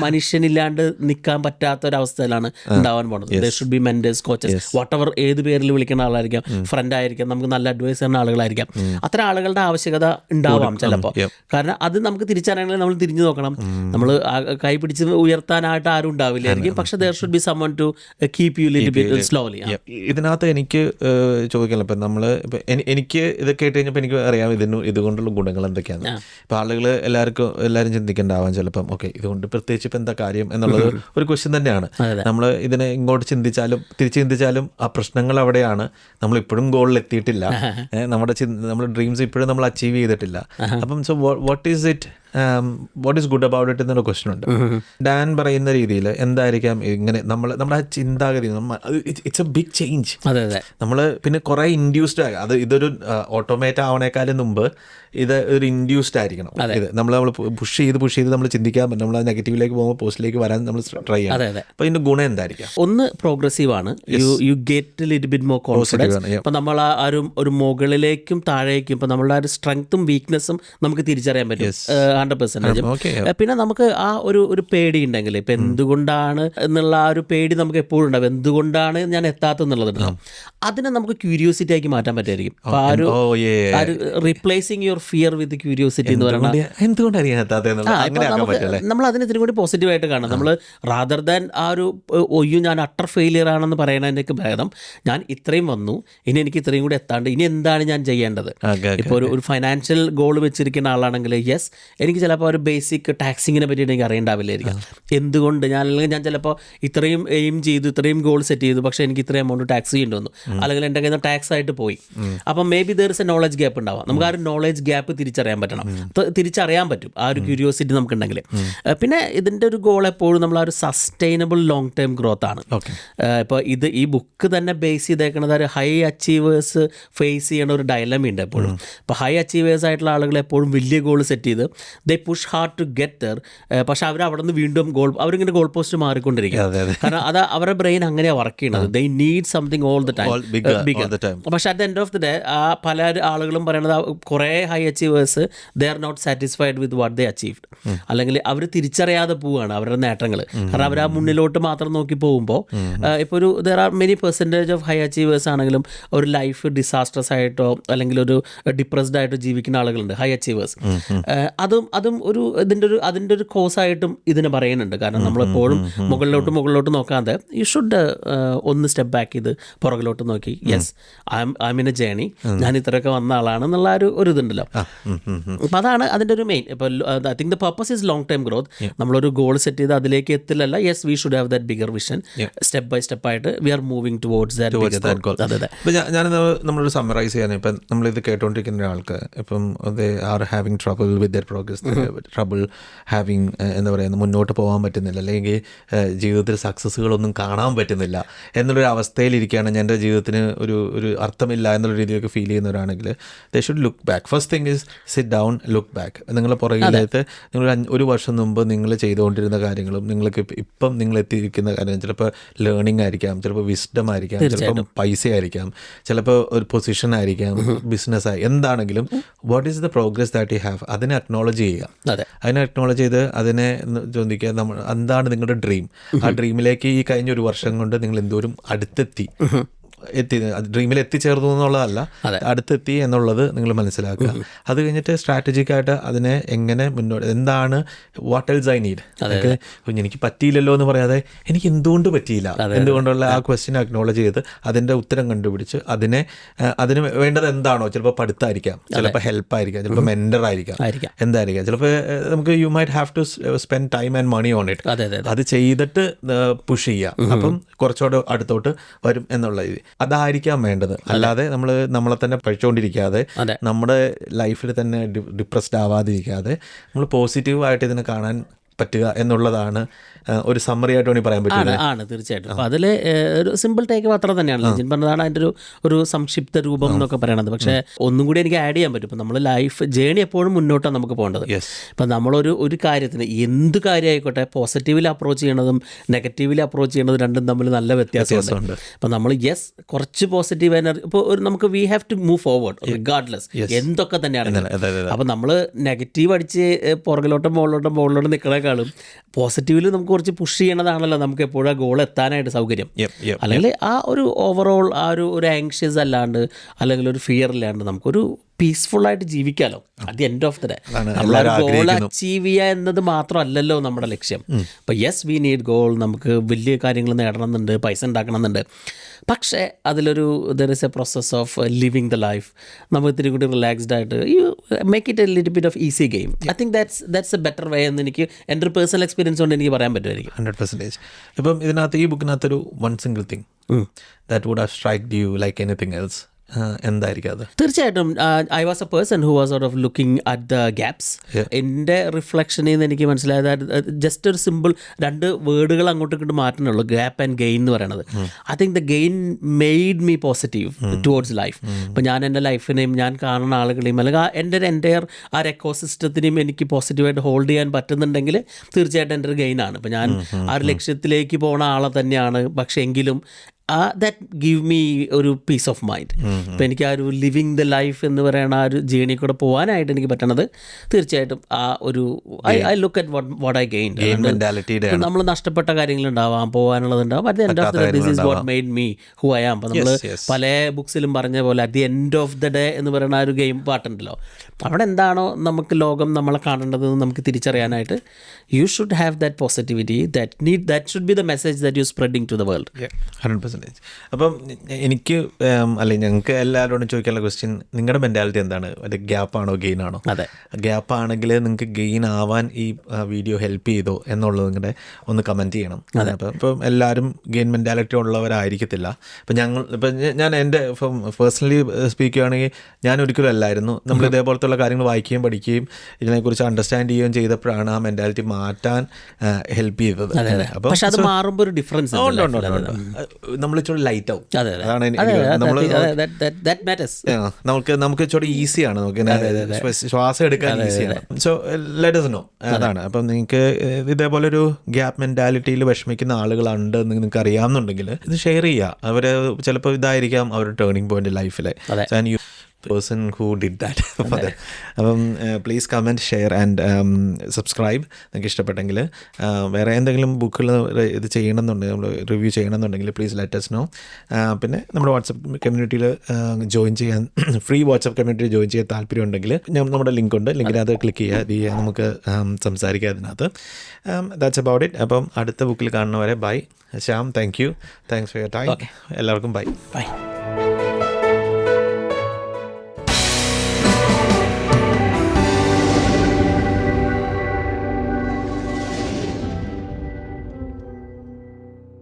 മനുഷ്യനില്ലാണ്ട് നിൽക്കാൻ പറ്റാത്ത ഒരവസ്ഥയിലാണ് ഉണ്ടാവാൻ പോകുന്നത്. There should be mentors, coaches, what ever, ഏത് പേരിൽ വിളിക്കുന്ന ആളായിരിക്കാം, ഫ്രണ്ട് ആയിരിക്കാം, നമുക്ക് നല്ല അഡ്വൈസ് തരുന്ന ആളുകളായിരിക്കാം. അത്തരം ആളുകളുടെ ആവശ്യകത ഉണ്ടാവാം ചിലപ്പോൾ. കാരണം അത് നമുക്ക് തിരിച്ചറിയണമെങ്കിൽ നമ്മൾ തിരിഞ്ഞു നോക്കണം. നമ്മൾ കൈ പിടിച്ച് ഉയർത്താനായിട്ട് ആരും ഉണ്ടാവില്ലായിരിക്കും, പക്ഷെ there should be someone to keep you little bit slowly. ഇതിനകത്ത് എനിക്ക് ചോദിക്കാനുള്ള, ഇപ്പം നമ്മൾ എനിക്ക് ഇതൊക്കെ കേട്ട് കഴിഞ്ഞപ്പോൾ എനിക്ക് അറിയാം ഇതുകൊണ്ടുള്ള ഗുണങ്ങൾ എന്തൊക്കെയാണ്. ഇപ്പം എല്ലാവരും ചിന്തിക്കേണ്ടാവാം ചിലപ്പം, ഓക്കെ ഇതുകൊണ്ട് പ്രത്യേകിച്ച് ഇപ്പം എന്താ കാര്യം എന്നുള്ളത് ഒരു ക്വസ്റ്റ്യൻ തന്നെയാണ്. നമ്മൾ ഇതിനെ ഇങ്ങോട്ട് തിരിച്ച് ചിന്തിച്ചാലും ആ പ്രശ്നങ്ങൾ അവിടെയാണ്. നമ്മളിപ്പോഴും ഗോളിൽ എത്തിയിട്ടില്ല, നമ്മുടെ ഡ്രീംസ് ഇപ്പോഴും നമ്മൾ അച്ചീവ് ചെയ്തിട്ടില്ല. അപ്പം so what is it what is good about it എന്നൊരു ക്വസ്റ്റ്യൻ ഉണ്ട്. ഡാൻ പറയുന്ന രീതിയിൽ എന്തായിരിക്കാം ഇങ്ങനെ നമ്മുടെ ആ ചിന്താഗതി, ഇറ്റ്സ് എ ബിഗ് ചേഞ്ച്. അതെ അതെ. നമ്മൾ പിന്നെ കുറേ ഇൻഡ്യൂസ്ഡ് ആകും. ഇതൊരു ഓട്ടോമേറ്റ് ആവണേക്കാളും മുമ്പ് ഇത് ഒരു ഇൻഡ്യൂസ്ഡ് ആയിരിക്കണം. ഇത് നമ്മൾ പുഷ് ചെയ്ത് നമ്മൾ ചിന്തിക്കാൻ പറ്റും. നമ്മൾ നെഗറ്റീവിലേക്ക് പോകുമ്പോൾ പോസിറ്റീവിലേക്ക് വരാൻ നമ്മൾ ട്രൈ ചെയ്യണം. അപ്പോൾ ഇതിന്റെ ഗുണം എന്തായിരിക്കാം? ഒന്ന് പ്രോഗ്രസീവ് ആണ്. You get little bit more confidence. ഇപ്പം നമ്മൾ ആ ഒരു മുകളിലേക്കും താഴേക്കും ഇപ്പം നമ്മളുടെ ആ ഒരു സ്ട്രെങ്ത്തും വീക്ക്നെസ്സും നമുക്ക് തിരിച്ചറിയാൻ പറ്റും 100%. പിന്നെ നമുക്ക് ആ ഒരു പേടി ഉണ്ടെങ്കിൽ ഇപ്പം എന്തുകൊണ്ടാണ് എന്നുള്ള ആ ഒരു പേടി നമുക്ക് എപ്പോഴും ഉണ്ടാവും. എന്തുകൊണ്ടാണ് ഞാൻ എത്താത്തെന്നുള്ളതുണ്ടല്ലോ, അതിനെ നമുക്ക് ക്യൂരിയോസിറ്റി ആക്കി മാറ്റാൻ പറ്റുമായിരിക്കും. അപ്പോൾ ആ ഒരു replacing your fear with curiosity എന്ന് പറയുന്നത് നമ്മൾ അതിന് ഇത്തിരി കൂടി പോസിറ്റീവായിട്ട് കാണാം. നമ്മൾ റാദർ ദാൻ ആ ഒരു ഒയ്യോ ഞാൻ അട്ടർ ഫെയിലിയർ ആണെന്ന് പറയുന്നതിനൊക്കെ ഭേദം ഞാൻ ഇത്രയും വന്നു, ഇനി എനിക്ക് ഇത്രയും കൂടി എത്താണ്ട് ഇനി എന്താണ് ഞാൻ ചെയ്യേണ്ടത്. ഇപ്പോൾ ഒരു ഫൈനാൻഷ്യൽ ഗോൾ വെച്ചിരിക്കുന്ന ആളാണെങ്കിൽ യെസ്, എനിക്ക് ചിലപ്പോൾ ഒരു ബേസിക് ടാക്സിങ്ങിനെ പറ്റിയിട്ട് എനിക്ക് അറിയണ്ടാവില്ലായിരിക്കാം. എന്തുകൊണ്ട് അല്ലെങ്കിൽ ഞാൻ ചിലപ്പോൾ ഇത്രയും എയിം ചെയ്തു, ഇത്രയും ഗോൾ സെറ്റ് ചെയ്തു, പക്ഷേ എനിക്ക് ഇത്രയും എമൗണ്ട് ടാക്സ് ചെയ്യേണ്ടി വന്നു, അല്ലെങ്കിൽ എൻ്റെ കയ്യിൽ നിന്ന് ടാക്സ് ആയിട്ട് പോയി. അപ്പം may be there is A knowledge gap ഉണ്ടാവാം. നമുക്ക് ആ ഒരു നോളജ് ഗ്യാപ്പ് തിരിച്ചറിയാൻ പറ്റണം. തിരിച്ചറിയാൻ പറ്റും ആ ഒരു ക്യൂരിയോസിറ്റി നമുക്കുണ്ടെങ്കിൽ. പിന്നെ ഇതിൻ്റെ ഒരു ഗോൾ എപ്പോഴും നമ്മൾ ആ ഒരു സസ്റ്റൈനബിൾ ലോങ് ടേം ഗ്രോത്ത് ആണ്. ഇപ്പോൾ ഈ ബുക്ക് തന്നെ ബേസ് ചെയ്തേക്കുന്നത് ഒരു ഹൈ അച്ചീവേഴ്സ് ഫേസ് ചെയ്യണ ഒരു ഡയലമയുണ്ട് എപ്പോഴും. ഇപ്പോൾ ഹൈ അച്ചീവേഴ്സ് ആയിട്ടുള്ള ആളുകൾ എപ്പോഴും വലിയ ഗോൾ സെറ്റ് ചെയ്ത് they push hard to get there. പക്ഷെ അവർ അവിടെ നിന്ന് വീണ്ടും അവരിങ്ങനെ ഗോൾ പോസ്റ്റ് മാറിക്കൊണ്ടിരിക്കും. കാരണം അത് അവരുടെ ബ്രെയിൻ അങ്ങനെയാണ് വർക്ക് ചെയ്യുന്നത്. They need something all the time bigger. പക്ഷെ at the end of the day പല ആളുകളും പറയണത് കുറേ high achievers they are not satisfied with what they achieved. അല്ലെങ്കിൽ അവർ തിരിച്ചറിയാതെ പോവുകയാണ് അവരുടെ നേട്ടങ്ങൾ. കാരണം അവർ ആ മുന്നിലോട്ട് മാത്രം നോക്കി പോകുമ്പോൾ ഇപ്പോൾ there are many percentage of high achievers ആണെങ്കിലും ഒരു ലൈഫ് ഡിസാസ്റ്റർസ് ആയിട്ടോ അല്ലെങ്കിൽ ഒരു ഡിപ്രസ്ഡ് ആയിട്ടോ ജീവിക്കുന്ന ആളുകളുണ്ട് ഹൈ അച്ചീവേഴ്സ്. അതും അതിൻ്റെ ഒരു കോസായിട്ടും ഇതിനെ പറയുന്നുണ്ട്. കാരണം നമ്മളെപ്പോഴും മുകളിലോട്ട് നോക്കാതെ യു ഷുഡ് ഒന്ന് സ്റ്റെപ്പ് ബാക്ക് ചെയ്ത് പുറകിലോട്ട് നോക്കി yes I M in A journey, ഞാൻ ഇത്രയൊക്കെ വന്ന ആളാണെന്നുള്ള ഒരു ഇതുണ്ടല്ലോ. അപ്പം അതാണ് അതിൻ്റെ ഒരു മെയിൻ. ഇപ്പോൾ I think the purpose is long time growth. നമ്മളൊരു ഗോൾ സെറ്റ് ചെയ്ത് അതിലേക്ക് എത്തില്ലല്ല. Yes we should have that bigger vision. Step by step ആയിട്ട് we are moving towards that goal. അതെ അതെ. ഇപ്പം നമ്മളൊരു സമ്മറൈസ് ചെയ്യാൻ ഇപ്പം നമ്മളിത് കേട്ടുകൊണ്ടിരിക്കുന്ന ഒരാൾക്ക് ഇപ്പം they are having trouble with there progress, trouble having എന്താ പറയുക, മുന്നോട്ട് പോകാൻ പറ്റുന്നില്ല, അല്ലെങ്കിൽ ജീവിതത്തിൽ സക്സസ്സുകളൊന്നും കാണാൻ പറ്റുന്നില്ല എന്നുള്ളൊരു അവസ്ഥയിലിരിക്കുകയാണ്. എൻ്റെ ജീവിതത്തിന് ഒരു അർത്ഥമില്ല എന്നുള്ള രീതിയിലൊക്കെ ഫീൽ ചെയ്യുന്നവരാണെങ്കിൽ they should look back. First thing is sit down, look back. നിങ്ങളുടെ പുറകിലേക്ക് നിങ്ങൾ ഒരു വർഷം മുമ്പ് നിങ്ങൾ ചെയ്തുകൊണ്ടിരുന്ന കാര്യങ്ങളും നിങ്ങൾക്ക് ഇപ്പം നിങ്ങൾ എത്തിയിരിക്കുന്ന കാര്യം ചിലപ്പോൾ ലേണിംഗ് ആയിരിക്കാം, ചിലപ്പോൾ വിസ്ഡം ആയിരിക്കാം, ചിലപ്പോൾ പൈസ ആയിരിക്കാം, ചിലപ്പോൾ ഒരു പൊസിഷൻ ആയിരിക്കാം, ബിസിനസ് ആയി, എന്താണെങ്കിലും what is the progress that you have അതിനെ അക്നോളജ് ചെയ്യുക. അതിനെ അക്നോളജ് ചെയ്ത് അതിനെ ചോദിക്കുക എന്താണ് നിങ്ങളുടെ ഡ്രീം. ആ ഡ്രീമിലേക്ക് ഈ കഴിഞ്ഞ ഒരു വർഷം കൊണ്ട് നിങ്ങൾ എന്തോരം ഡ്രീമിൽ എത്തിച്ചേർന്നു എന്നുള്ളതല്ല, അടുത്തെത്തി എന്നുള്ളത് നിങ്ങൾ മനസ്സിലാക്കുക. അത് കഴിഞ്ഞിട്ട് സ്ട്രാറ്റജിക്കായിട്ട് അതിനെ എങ്ങനെ മുന്നോട്ട്, എന്താണ് വാട്ട് എൽസ് ഐ നീഡ്, എനിക്ക് പറ്റിയില്ലല്ലോ എന്ന് പറയാതെ എനിക്ക് എന്തുകൊണ്ട് പറ്റിയില്ല, എന്തുകൊണ്ടുള്ള ആ ക്വസ്റ്റ്യൻ അക്നോളജ് ചെയ്ത് അതിൻ്റെ ഉത്തരം കണ്ടുപിടിച്ച് അതിന് വേണ്ടത് എന്താണോ, ചിലപ്പോൾ പഠിത്തമായിരിക്കാം, ചിലപ്പോൾ ഹെൽപ്പായിരിക്കാം, ചിലപ്പോൾ മെൻറ്റർ ആയിരിക്കാം, എന്തായിരിക്കാം, ചിലപ്പോൾ നമുക്ക് you might have to spend time and money on it. അത് ചെയ്തിട്ട് പുഷ് ചെയ്യുക. അപ്പം കുറച്ചുകൂടെ അടുത്തോട്ട് വരും എന്നുള്ള ഇത് അതായിരിക്കാം വേണ്ടത്. അല്ലാതെ നമ്മളെ തന്നെ പഴിച്ചുകൊണ്ടിരിക്കാതെ, നമ്മുടെ ലൈഫിൽ തന്നെ ഡിപ്രസ്ഡ് ആവാതിരിക്കാതെ നമ്മൾ പോസിറ്റീവായിട്ട് ഇതിനെ കാണാൻ പറ്റുക എന്നുള്ളതാണ് ഒരു സമ്മറി ആയിട്ട് വേണമെങ്കിൽ പറയാൻ പറ്റും. ആണ് തീർച്ചയായിട്ടും. അപ്പോൾ അതിൽ ഒരു സിമ്പിൾ ടേക്ക് മാത്രം തന്നെയാണ് ലിജിൻ പറഞ്ഞതാണ് അതിൻ്റെ ഒരു സംക്ഷിപ്ത രൂപം എന്നൊക്കെ പറയണത്. പക്ഷേ ഒന്നും കൂടി എനിക്ക് ആഡ് ചെയ്യാൻ പറ്റും. ഇപ്പം നമ്മൾ ലൈഫ് ജേണി എപ്പോഴും മുന്നോട്ടാണ് നമുക്ക് പോകേണ്ടത്. ഇപ്പം നമ്മളൊരു കാര്യത്തിന് എന്ത് കാര്യമായിക്കോട്ടെ പോസിറ്റീവിൽ അപ്രോച്ച് ചെയ്യണതും നെഗറ്റീവിൽ അപ്രോച്ച് ചെയ്യണതും രണ്ടും തമ്മിൽ നല്ല വ്യത്യാസമുണ്ട്. അപ്പം നമ്മൾ കുറച്ച് പോസിറ്റീവ് എനർജി ഇപ്പോൾ നമുക്ക് we have to move forward regardless എന്തൊക്കെ തന്നെയാണ്. അപ്പം നമ്മൾ നെഗറ്റീവ് അടിച്ച് പുറകിലോട്ടും മുകളിലോട്ടും നിൽക്കണേക്കാളും പോസിറ്റീവിൽ നമുക്ക് കുറച്ച് പുഷ് ചെയ്യണതാണല്ലോ നമുക്ക് എപ്പോഴും ആ ഗോൾ എത്താനായിട്ട് സൗകര്യം. അല്ലെങ്കിൽ ആ ഒരു ഓവറോൾ ആ ഒരു ആങ്ഷ്യസ് അല്ലാണ്ട് അല്ലെങ്കിൽ ഒരു ഫിയർ ഇല്ലാണ്ട് നമുക്കൊരു പീസ്ഫുള്ളായിട്ട് ജീവിക്കാമല്ലോ. At the end of the day നമ്മളൊരു ഗോൾ അച്ചീവ് ചെയ്യുക എന്നത് മാത്രമല്ലല്ലോ നമ്മുടെ ലക്ഷ്യം. അപ്പോൾ യെസ് വി നീഡ് ഗോൾ, നമുക്ക് വലിയ കാര്യങ്ങൾ നേടണമെന്നുണ്ട്, പൈസ ഉണ്ടാക്കണമെന്നുണ്ട്. പക്ഷേ അതിലൊരു there is A process of living the life. നമുക്ക് ഇത്തിരി കൂടി റിലാക്സ്ഡ് ആയിട്ട് you make it A little bit of easy game. I think that's A better വേ എന്ന് എനിക്ക് എൻ്റെ ഒരു പേഴ്സണൽ എക്സ്പീരിയൻസ് കൊണ്ട് എനിക്ക് പറയാൻ പറ്റുമായിരിക്കും. 100%. ഇപ്പം ഈ ബുക്കിനകത്തൊരു one single thing that would have struck you like anything else എന്തായിരിക്കും അത്? തീർച്ചയായിട്ടും I was A person who was sort of looking at the gaps. എൻ്റെ റിഫ്ലക്ഷനിൽ നിന്ന് എനിക്ക് മനസ്സിലായത് ജസ്റ്റ് ഒരു സിമ്പിൾ 2 വേർഡുകൾ അങ്ങോട്ടും ഇങ്ങോട്ട് മാറ്റണുള്ളൂ, ഗ്യാപ്പ് ആൻഡ് ഗെയിൻ എന്ന് പറയണത്. I think the gain made me positive towards life. ഇപ്പം ഞാൻ എൻ്റെ ലൈഫിനെയും ഞാൻ കാണുന്ന ആളുകളെയും അല്ലെങ്കിൽ എൻ്റെ ഒരു എൻ്റയർ ആ ഒരു എക്കോസിസ്റ്റത്തിനെയും എനിക്ക് പോസിറ്റീവായിട്ട് ഹോൾഡ് ചെയ്യാൻ പറ്റുന്നുണ്ടെങ്കിൽ തീർച്ചയായിട്ടും എൻ്റെ ഒരു ഗെയിനാണ്. ഇപ്പം ഞാൻ ആ ഒരു ലക്ഷ്യത്തിലേക്ക് പോണ ആളെ തന്നെയാണ്, പക്ഷേ എങ്കിലും ദാറ്റ് ഗിവ് മീ ഒരു പീസ് ഓഫ് മൈൻഡ്. ഇപ്പം എനിക്ക് ആ ഒരു ലിവിങ് ദ ലൈഫ് എന്ന് പറയുന്ന ആ ഒരു ജേണി കൂടെ പോകാനായിട്ട് എനിക്ക് പറ്റണത് തീർച്ചയായിട്ടും ആ ഒരു I look at what I gain. നമ്മൾ നഷ്ടപ്പെട്ട കാര്യങ്ങളുണ്ടാവാം, പോകാനുള്ളതുണ്ടാവും. At the end of the day this is what made me who I am. അപ്പം നമ്മൾ പല ബുക്സിലും പറഞ്ഞ പോലെ at the end of the day എന്ന് പറയുന്ന ആ ഒരു ഗെയിം പാട്ടുണ്ടല്ലോ, അവിടെ എന്താണോ നമുക്ക് ലോകം നമ്മളെ കാണേണ്ടതെന്ന് നമുക്ക് തിരിച്ചറിയാനായിട്ട് you should have that positivity, that should be the message that you spreading to the world. 100%. അപ്പം എനിക്ക് അല്ലെങ്കിൽ ഞങ്ങൾക്ക് എല്ലാവരോടും ചോദിക്കാനുള്ള ക്വസ്റ്റ്യൻ, നിങ്ങളുടെ മെൻറ്റാലിറ്റി എന്താണ്? അത് ഗ്യാപ്പാണോ ഗെയിൻ ആണോ? അതെ, ഗ്യാപ്പ് ആണെങ്കിൽ നിങ്ങൾക്ക് ഗെയിൻ ആവാൻ ഈ വീഡിയോ ഹെൽപ്പ് ചെയ്തോ എന്നുള്ളത് നിങ്ങളുടെ ഒന്ന് കമൻറ്റ് ചെയ്യണം. അപ്പം ഇപ്പം എല്ലാവരും ഗെയിൻ മെൻറ്റാലിറ്റി ഉള്ളവരായിരിക്കത്തില്ല. ഇപ്പം ഞാൻ എൻ്റെ ഇപ്പം പേഴ്സണലി സ്പീക്ക് ചെയ്യുകയാണെങ്കിൽ ഞാൻ ഒരിക്കലും അല്ലായിരുന്നു. നമ്മൾ ഇതേപോലത്തുള്ള കാര്യങ്ങൾ വായിക്കുകയും പഠിക്കുകയും ഇതിനെക്കുറിച്ച് അണ്ടർസ്റ്റാൻഡ് ചെയ്യുകയും ചെയ്തപ്പോഴാണ് ആ മെൻറ്റാലിറ്റി മാറ്റാൻ ഹെൽപ്പ് ചെയ്തത്. അപ്പം പക്ഷെ അത് മാറുമ്പോൾ ഒരു ഡിഫറൻസ് നമ്മൾ ഇച്ചിരി ലൈറ്റ് ആവും. അതാണ് നമുക്ക് ഇച്ചിരി ഈസിയാണ്, നമുക്ക് ശ്വാസം എടുക്കാൻ ഈസിയാണ്. So let us know. അതാണ്. അപ്പം നിങ്ങൾക്ക് ഇതേപോലൊരു ഗ്യാപ്പ് മെൻറ്റാലിറ്റിയിൽ വിഷമിക്കുന്ന ആളുകളുണ്ട് എന്ന് നിങ്ങൾക്ക് അറിയാമെന്നുണ്ടെങ്കിൽ ഇത് ഷെയർ ചെയ്യുക. അവർ ചിലപ്പോൾ ഇതായിരിക്കാം അവരുടെ ടേണിംഗ് പോയിന്റ് ലൈഫിലെ. And you person who did that for them. അപ്പം please comment, share and subscribe നിങ്ങൾക്ക് ഇഷ്ടപ്പെട്ടെങ്കിൽ. വേറെ എന്തെങ്കിലും ബുക്കുകൾ ഇത് ചെയ്യണമെന്നുണ്ടെങ്കിൽ, നമ്മൾ റിവ്യൂ ചെയ്യണമെന്നുണ്ടെങ്കിൽ പ്ലീസ് ലെറ്റ് us know. പിന്നെ നമ്മുടെ വാട്സപ്പ് കമ്മ്യൂണിറ്റിയിൽ ജോയിൻ ചെയ്യാൻ, ഫ്രീ വാട്സപ്പ് കമ്മ്യൂണിറ്റി ജോയിൻ ചെയ്യാൻ താല്പര്യം ഉണ്ടെങ്കിൽ നമ്മുടെ ലിങ്ക് ഉണ്ട്, ലിങ്കിനകത്ത് ക്ലിക്ക് ചെയ്യുക, നമുക്ക് സംസാരിക്കുക അതിനകത്ത്. That's about it. അപ്പം അടുത്ത ബുക്കിൽ കാണുന്നവരെ bye. Shyam, thank you, thanks for your time. എല്ലാവർക്കും ബൈ.